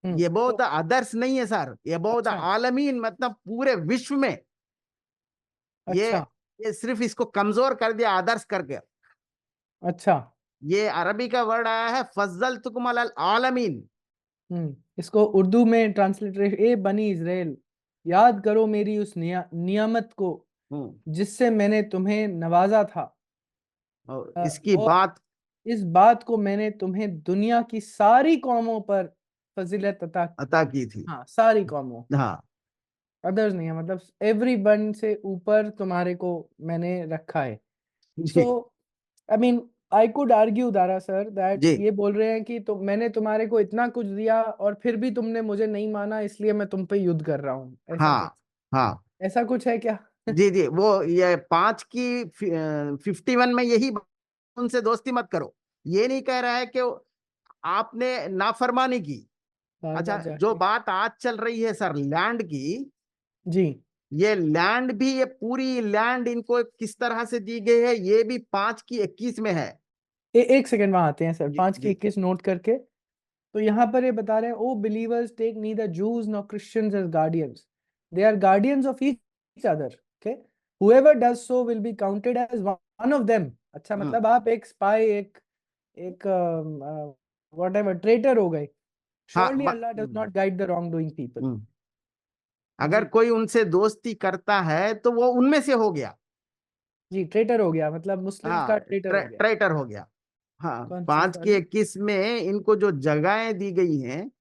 ये बहुत तो आदर्श नहीं है सर, ये बहुत अच्छा, आलमीन मतलब पूरे विश्व में। ये अच्छा, ये सिर्फ इसको कमजोर कर दिया आदर्श करके। अच्छा। ये अरबी का वर्ड आया है फज्जल तुकुम अलल आलमीन। इसको उर्दू में ट्रांसलिटरेट, ए बनी इज़राइल, याद करो मेरी उस नियामत को हम्म, जिससे मैंने तुम्हें नवाजा था। और इसकी और बात इस बात को मैंने तुम्हें दुनिया की सारी कौमों पर फजीलत अता की। अता की थी। हाँ, सारी कौमों, हाँ, अदर्स नहीं है, मतलब एवरी वन से ऊपर तुम्हारे को मैंने रखा है। सो जी, I mean I could argue Dara sir that जी, ये बोल रहे हैं कि तो मैंने तुम्हारे को इतना कुछ दिया और फिर भी तुमने मुझे नहीं माना, इसलिए मैं तुम पे युद्ध कर रहा हूँ, ऐसा कुछ। हाँ, हाँ, ऐसा कुछ है क्या? जी, जी। वो ये 5 की 51 में यही उनसे दोस्ती मत करो। ये नहीं कह रहा है कि आपने नाफरमानी की। बार अच्छा, बार जो जाके। बात आज चल रही है सर लैंड की, जी। ये लैंड भी, ये पूरी लैंड इनको किस तरह से दी गई है ये भी 5 की 21 में है। एक सेकंड वहां आते हैं सर, जी, पांच की जी, इक्कीस नोट करके। तो यहाँ पर ये बता रहे हैं, O believers take neither Jews nor Christians as guardians, they are guardians of each other, okay, whoever does so will be counted as one of them। अच्छा, मतलब आप एक स्पाई, एक whatever ट्रेटर हो गए। हाँ surely Allah does not guide the wrong-doing people। अगर जी कोई उनसे दोस्ती करता है तो वो उनमें से हो गया। जी, ट्रेटर हो गया, मतलब मुस्लिम्स हाँ, का ट्रेटर हो गया। ट्रेटर हो गया। हाँ, कौन सी 5 की 21 में इनको जो जगहें दी गई हैं।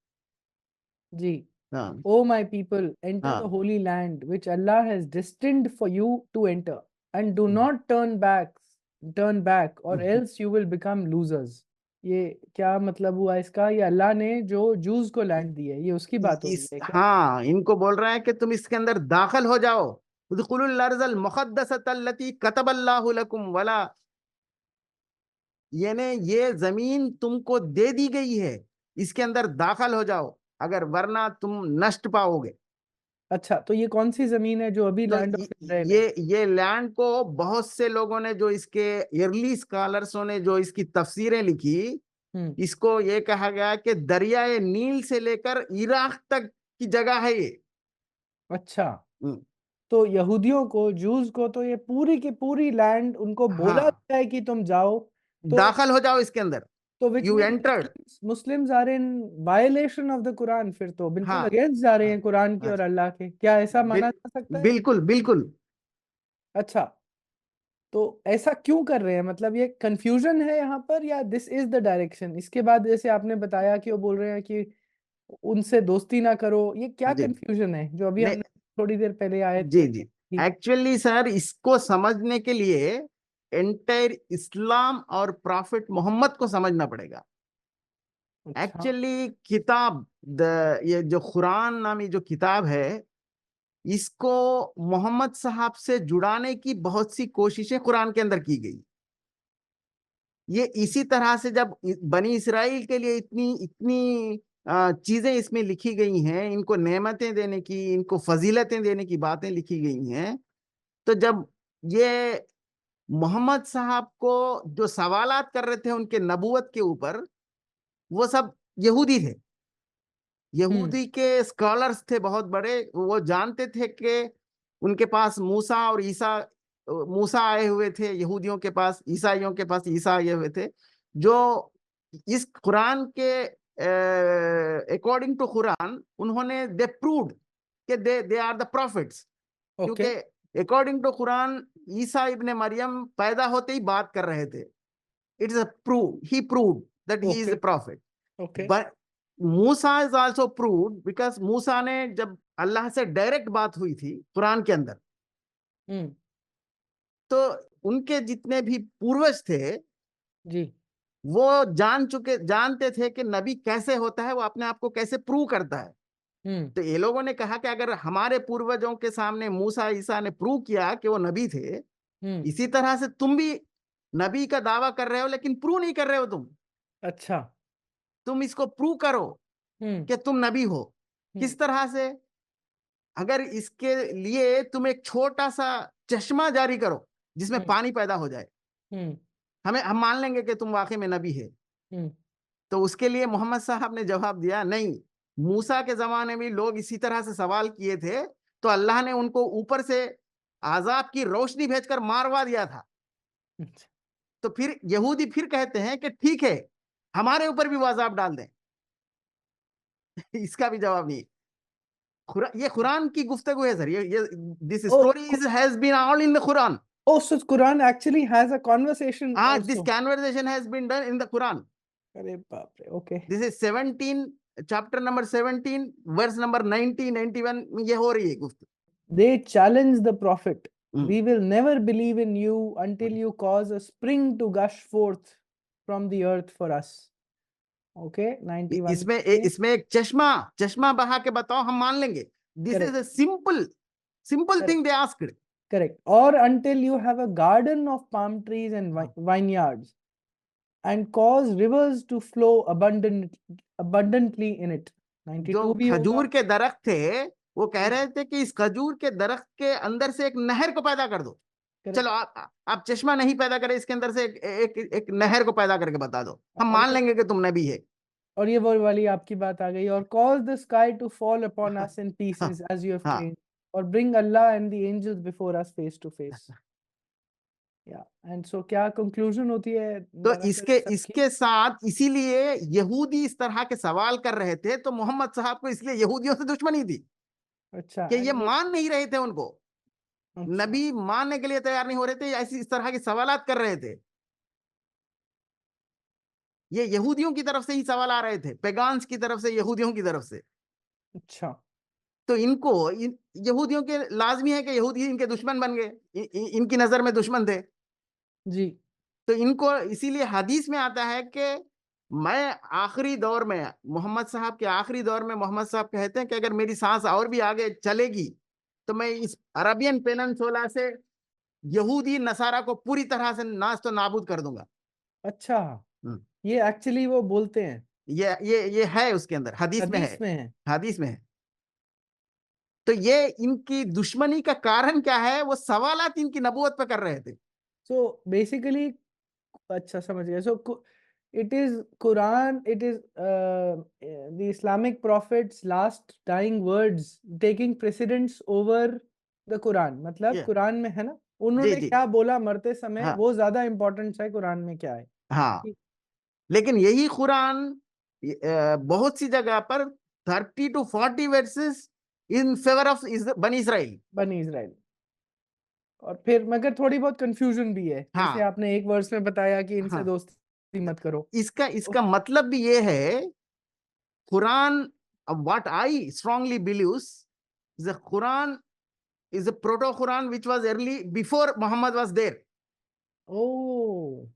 जी, हाँ O my people, enter the हाँ। holy land which Allah has destined for you to enter, and do not turn back, or else you will become losers। ये क्या मतलब हुआ इसका? ये अल्लाह ने जो जूस को लैंड दी है, ये उसकी बात हो रही इस है क्या? हाँ, इनको बोल रहा है कि तुम इसके अंदर दाखिल हो जाओ। उदखुलुल अर्ज़ल मुक़द्दसतल्लती कतबल्लाहु लकुम वला, यानी ये जमीन तुमको दे दी गई है, इसके अंदर दाखिल हो जाओ, अगर वरना तुम नष्ट पाओगे। अच्छा, तो ये कौन सी जमीन है जो अभी तो लैंड ऑफ इजराइल है? ये लैंड को बहुत से लोगों ने, जो इसके अर्ली स्कॉलर्सों ने जो इसकी तफसीरें लिखी, हम्म। इसको ये कहा गया कि दरियाए नील से लेकर इराक तक की जगह है ये। अच्छा, हम्म, तो यहूदियों को, जूस को तो ये पूरी की पूरी लैंड उनको बोला हाँ, गया है कि तुम जाओ। तो दाखिल हो जाओ इसके अंदर। तो which you mean entered. Muslims are in violation of the Quran, फिर तो बिल्कुल हाँ अगेंस्ट जा रहे हाँ हैं कुरान के हाँ, और अल्लाह के, क्या ऐसा माना बिल, जा सकता है? बिल्कुल बिल्कुल। अच्छा, तो ऐसा क्यों कर रहे हैं? मतलब ये कंफ्यूजन है यहाँ पर, या दिस इज द डायरेक्शन? इसके बाद जैसे आपने बताया कि वो बोल रहे हैं कि उनसे दोस्ती ना करो, ये क्या जी, कंफ्यूजन है जो अभी नहीं, हमने थोड़ी देर पहले आए जी थे जी, कि? एक्चुअली सर, इसको समझने के लिए एंटायर इस्लाम और प्रॉफिट मोहम्मद को समझना पड़ेगा। अच्छा। एक्चुअली किताब, ये जो कुरान नामी जो किताब है, इसको मोहम्मद साहब से जुड़ाने की बहुत सी कोशिशें कुरान के अंदर की गई। ये इसी तरह से जब बनी इसराइल के लिए इतनी इतनी चीजें इसमें लिखी गई हैं, इनको नेमतें देने की, इनको फजीलतें देने की बातें लिखी गई हैं, तो जब ये मोहम्मद साहब को जो सवालात कर रहे थे उनके नबूवत के ऊपर, वो सब यहूदी थे। हम्म। यहूदी के स्कॉलर्स थे बहुत बड़े, वो जानते थे कि उनके पास मूसा और ईसा, मूसा आए हुए थे यहूदियों के पास, ईसाइयों के पास ईसा आए हुए थे, जो इस कुरान के अकॉर्डिंग टू कुरान उन्होंने दे प्रूव्ड कि दे आर द प्रॉफिट्स। क्योंकि okay. According to Quran Isa ibne Maryam पैदा होते ही बात कर रहे थे। It's a prove, he proved that he is okay. A prophet. Okay. But Musa is also proved because Musa ने, जब अल्लाह से डायरेक्ट बात हुई थी कुरान के अंदर, हम्म। तो उनके जितने भी पूर्वज थे, जी। वो जानते थे कि नबी कैसे होता है, वो अपने आप को कैसे प्रूव करता है। हम्म। तो ये लोगों ने कहा कि अगर हमारे पूर्वजों के सामने मूसा ईसा ने प्रूव किया कि वो नबी थे, हम्म। इसी तरह से तुम भी नबी का दावा कर रहे हो लेकिन प्रूव नहीं कर रहे हो। अच्छा। तुम इसको प्रूव करो हम्म। कि तुम नबी हो। हम्म। किस तरह से? अगर इसके लिए तुम एक छोटा सा चश्मा जारी करो जिसमें हम्म। पानी पैदा हो जाए, हम्म। हम मान लेंगे कि तुम वाकई में नबी है। हम्म। तो उसके लिए मोहम्मद साहब ने जवाब दिया, नहीं, मूसा के जमाने में लोग इसी तरह से सवाल किए थे, तो अल्लाह ने उनको ऊपर से आजाब की रोशनी भेजकर मारवा दिया था। अच्छा। तो फिर यहूदी फिर कहते हैं कि ठीक है, हमारे ऊपर भी वो अजाब डाल दें। इसका भी जवाब नहीं। ये कुरान की गुफ्तगू है सर, ये this Oh, story is has been all in the Quran. oh, so Quran actually has a conversation This also. conversation has been done in the Quran. अरे बाप रे, okay. This is 17, chapter number 17, verse number 90, 91 में ये हो रही है गुफ्तगू। They challenge the prophet. Hmm, We will never believe in you until you cause a spring to gush forth from the earth for us. Okay, 91 में। इसमें एक चश्मा चश्मा बहा के बताओ, हम मान लेंगे। This is Correct, a simple simple correct, thing they asked. correct. Or until you have a garden of palm trees and vineyards, and cause rivers to flow abundantly in it. जो 92 भी होगा। खजूर के दरख्त थे, वो कह जी। रहे थे कि इस खजूर के दरख्त के अंदर से एक नहर को पैदा कर दो। चलो, करेक्ट। आप चश्मा नहीं पैदा करें, इसके अंदर से एक नहर को पैदा करके बता दो, हम मान और लेंगे कि तुम नबी है। और ये वो वाली आपकी बात आ गई, और cause the sky to fall upon us in हाँ pieces as you have हाँ। trained, और bring Allah and the angels before us face to face. Yeah, and so क्या conclusion होती है तो दरअसल इसके सबकी? इसके साथ इसीलिए यहूदी इस तरह के सवाल कर रहे थे, तो मोहम्मद साहब को इसलिए यहूदियों से दुश्मनी थी अच्छा, कि ये and वो मान नहीं रहे थे उनको, अच्छा नबी मानने के लिए तैयार नहीं हो रहे थे, ऐसी इस तरह के सवालात कर रहे थे। ये यहूदियों की तरफ से ही सवाल आ रहे थे, पैगान्स की तरफ से, यहूदियों की तरफ से। अच्छा तो इनको यहूदियों के लाजमी है कि यहूदी इनके दुश्मन बन गए, इनकी नजर में दुश्मन थे। जी। तो इनको इसीलिए हदीस में आता है कि मैं आखिरी दौर में, मोहम्मद साहब के आखिरी दौर में मोहम्मद साहब कहते हैं कि अगर मेरी सांस और भी आगे चलेगी तो मैं इस अरबियन पेनिनसुला से यहूदी नसारा को पूरी तरह से नाश तो नाबूद कर दूंगा। अच्छा, हम्म। ये एक्चुअली वो बोलते हैं, ये है उसके अंदर, हदीस में है, हदीस में है। हदीस में है। तो ये इनकी दुश्मनी का कारण क्या है, वो सवालात इनकी नबूवत पे कर रहे थे। सो बेसिकली, अच्छा समझ गया। सो it is Quran, it is the Islamic prophets last dying words taking precedence over the Quran, मतलब ये कुरान में है ना, जी उन्होंने जी। क्या बोला मरते समय हाँ वो ज्यादा इम्पोर्टेंट है कुरान में क्या है। हाँ। ठीक। लेकिन यही कुरान बहुत सी जगह पर 30 to 40 versus in favour of बनी इसराइल। बनी इजराइल, और फिर मगर थोड़ी बहुत कंफ्यूजन भी है, जैसे हाँ आपने एक वर्स में बताया कि इनसे हाँ। दोस्ती मत करो। इसका तो इसका मतलब भी ये है, Quran, what I strongly believes, the Quran is a proto Quran which was early before Muhammad was there. Oh,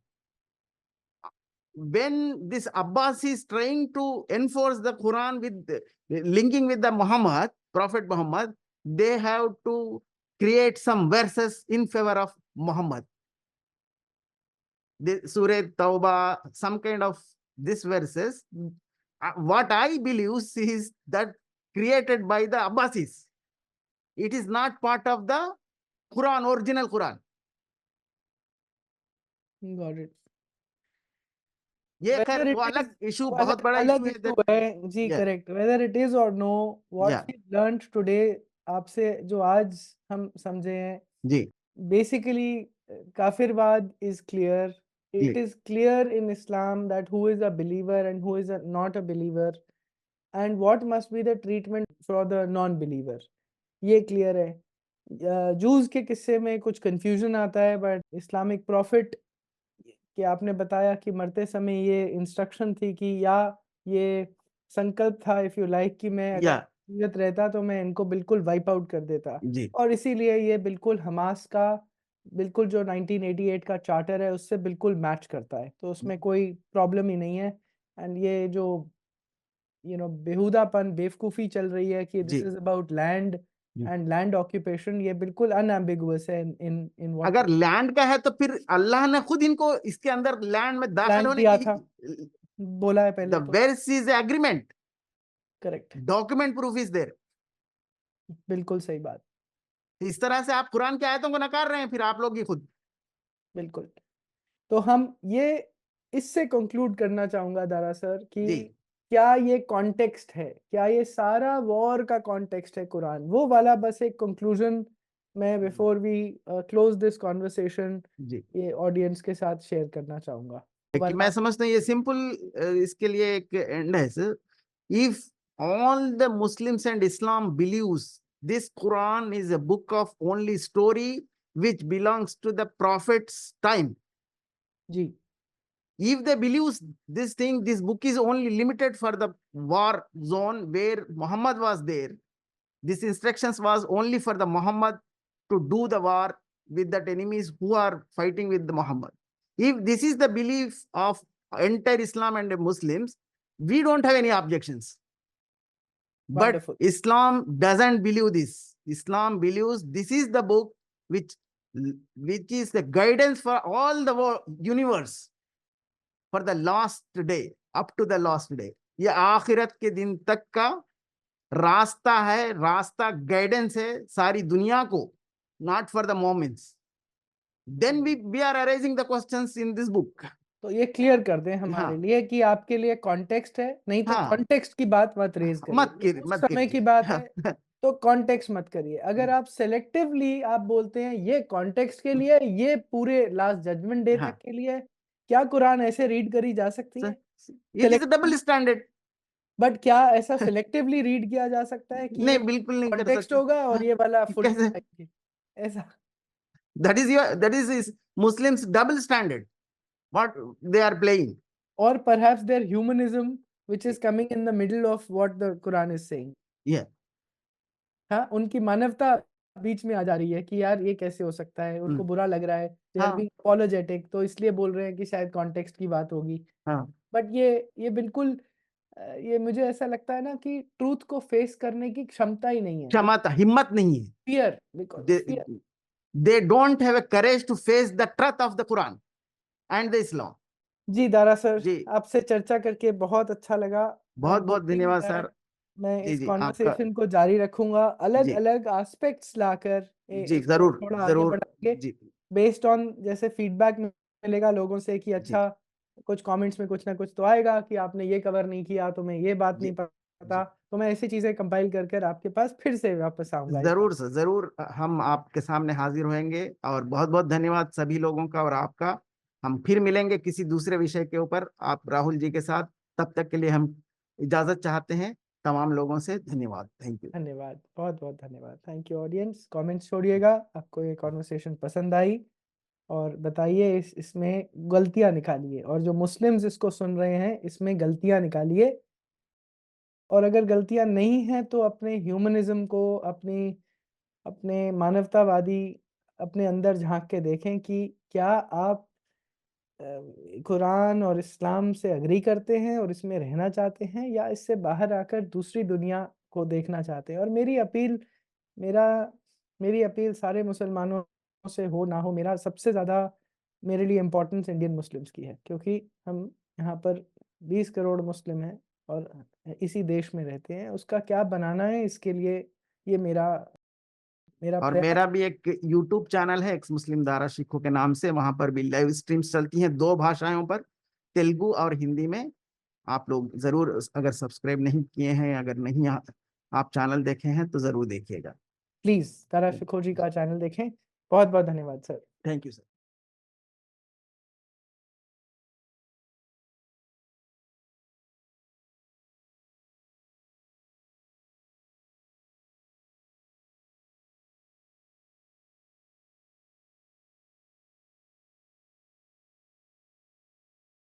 When this Abbas is trying to enforce the Quran with linking with the Muhammad, Prophet Muhammad, they have to create some verses in favor of Muhammad. The Surah Tawbah, some kind of these verses. What I believe is that created by the Abbasis. It is not part of the Quran, original Quran. Got it. ये खैर Whether वो it is, अलग issue, वो बहुत अलग बड़ा issue अलग है इशू दैट। है जी, yeah correct. Whether it is or no, what या वी लर्नड टुडे आपसे जो आज हम समझे हैं, जी बेसिकली काफिरवाद इज क्लियर। जी it is clear in Islam that who is a believer and who is not a believer, and what must be the treatment for the non believer, ये क्लियर है। जूस के किस्से में कुछ confusion आता है, but Islamic profit कि आपने बताया कि मरते समय ये इंस्ट्रक्शन थी कि, या ये संकल्प था इफ यू लाइक, कि मैं अगर या जीवित रहता तो मैं इनको बिल्कुल वाइप आउट कर देता, जी और इसीलिए ये बिल्कुल हमास का बिल्कुल जो 1988 का चार्टर है उससे बिल्कुल मैच करता है, तो उसमें कोई प्रॉब्लम ही नहीं है। एंड ये जो बेहुदापन बेवकूफ़ी चल रही है कि दिस जी। Is about land and land occupation, ये बिल्कुल अनएम्बिगुअस है इन इन व्हाट अगर लैंड का है तो फिर अल्लाह ने खुद इनको इसके अंदर लैंड में दाखिल प्लान होने किया की, था, बोला है द पहले तो। Verse is agreement, correct, document proof is there. बिल्कुल सही बात, इस तरह से आप कुरान की आयतों को नकार रहे हैं फिर आप लोग ही खुद। बिल्कुल। तो हम ये इससे कंक्लूड करना चाहूँगा दारा सर जी कि क्या ये कॉन्टेक्स्ट है, क्या ये सारा वॉर का कॉन्टेक्स्ट है कुरान, वो वाला बस एक कंक्लूजन मैं before we close this conversation जी। ये ऑडियंस के साथ शेयर करना चाहूँगा। कि मैं वाला समझता हूँ ये सिंपल, इसके लिए एक एंड है sir. If all the Muslims and Islam believes this Quran is a book of only story which belongs to the prophet's time, जी, if they believe this thing, this book is only limited for the war zone where Muhammad was there, this instructions was only for the Muhammad to do the war with that enemies who are fighting with the Muhammad. If this is the belief of entire Islam and the Muslims, we don't have any objections. But wonderful, Islam doesn't believe this. Islam believes this is the book which is the guidance for all the universe for the last day, up to the last day. ये आखिरत के दिन तक का रास्ता है, रास्ता guidance है सारी दुनिया को, not for the moments. Then we are raising the questions in this book. तो ये क्लियर कर दें हमारे हाँ, लिए कि आपके लिए कॉन्टेक्स्ट है, नहीं तो हाँ, कॉन्टेक्स्ट की बात मत रेज़ करिए। ये उस मत समय की कीजिए। बात हाँ, है, तो कॉन्टेक्स्ट मत करिए। अगर आप सेलेक्टिवली आप बोलते हैं ये कॉन्टेक्स्ट के लिए है, ये पूरे लास्ट जजमेंट डे हाँ, तक के लिए है, क्या कुरान ऐसे रीड करी जा सकती है? It is double selective standard. But क्या ऐसा सिलेक्टिवली रीड किया जा सकता है कि नहीं, ये बिल्कुल नहीं कर कॉन्टेक्स्ट सकते। होगा हाँ, और ये वाला फुल कैसे? ऐसा? that is Muslims double standard what they are playing. Or perhaps their humanism which is coming in the middle of what the Quran is saying. Yeah. हाँ, उनकी मानवता बीच में आ जा रही है कि यार ये कैसे हो सकता है? उनको बुरा लग रहा है, दे आर हाँ, बीइंग अपोलोजेटिक, तो इसलिए बोल रहे हैं कि शायद कॉन्टेक्स्ट की बात होगी। हाँ, बट ये बिल्कुल ये मुझे ऐसा लगता है ना कि ट्रुथ को फेस करने की क्षमता ही नहीं है। क्षमता, हिम्मत नहीं है। Fear, because they fear. they don't have a courage to face the truth of the Quran and the Islam. जी, दारा सर, जी, आपसे चर्चा करके बहुत अच्छा लगा। बहुत बहुत होपिंग धन्यवाद दैट सर। मैं जी, इस जी, आपका। कन्वर्सेशन को जारी रखूँगा, जी, अलग-अलग एस्पेक्ट्स लाकर जी, इसको जरूर, थोड़ा आगे जरूर। बढ़ाएँगे। जी, बेस्ड ऑन जैसे फीडबैक मिलेगा लोगों से कि जी, अच्छा, कुछ कमेंट्स में कुछ ना कुछ तो आएगा कि आपने ये कवर नहीं किया, तुम्हें ये बात जी, नहीं पता, जी, तो मैं ऐसी चीज़ें कंपाइल कर कर आपके पास फिर से वापस आऊँगा इस बार। जरूर सर, जरूर हम आपके सामने हाजिर होंगे। और बहुत बहुत धन्यवाद सभी लोगों का और आपका। हम फिर मिलेंगे किसी दूसरे विषय के ऊपर आप राहुल जी के साथ। तब तक के लिए हम इजाजत चाहते हैं तमाम लोगों से। धन्यवाद। Thank you. धन्यवाद, बहुत-बहुत धन्यवाद। थैंक यू ऑडियंस, कमेंट्स छोड़िएगा, आपको ये कन्वर्सेशन पसंद आई और बताइए इसमें गलतियाँ निकालिए और जो मुस्लिम्स इसको सुन रहे हैं, इसमें गलतियाँ निकालिए और अगर गलतियाँ नहीं हैं तो अपने ह्यूमनिज़्म को, अपने मानवतावादी अपने अंदर झाँक के देखें कि क्या आप कुरान और इस्लाम से एग्री करते हैं और इसमें रहना चाहते हैं या इससे बाहर आकर दूसरी दुनिया को देखना चाहते हैं? और मेरा मेरी अपील सारे मुसलमानों से हो ना हो, मेरा सबसे ज़्यादा मेरे लिए इम्पोर्टेंस इंडियन मुस्लिम्स की है क्योंकि हम यहाँ पर 20 करोड़ मुस्लिम हैं और इसी देश में रहते हैं। उसका क्या बनाना है इसके लिए ये मेरा मेरा और प्रयास। मेरा भी एक यूट्यूब चैनल है, एक्स मुस्लिम दारा शिखो के नाम से। वहां पर भी लाइव स्ट्रीम्स चलती हैं 2 भाषाओं पर, तेलुगु और हिंदी में। आप लोग जरूर, अगर सब्सक्राइब नहीं किए हैं, अगर नहीं आप चैनल देखे हैं तो जरूर देखिएगा। प्लीज़ तारा शिकोह जी का चैनल देखें। बहुत-बहुत धन्यवाद सर। Thank you sir.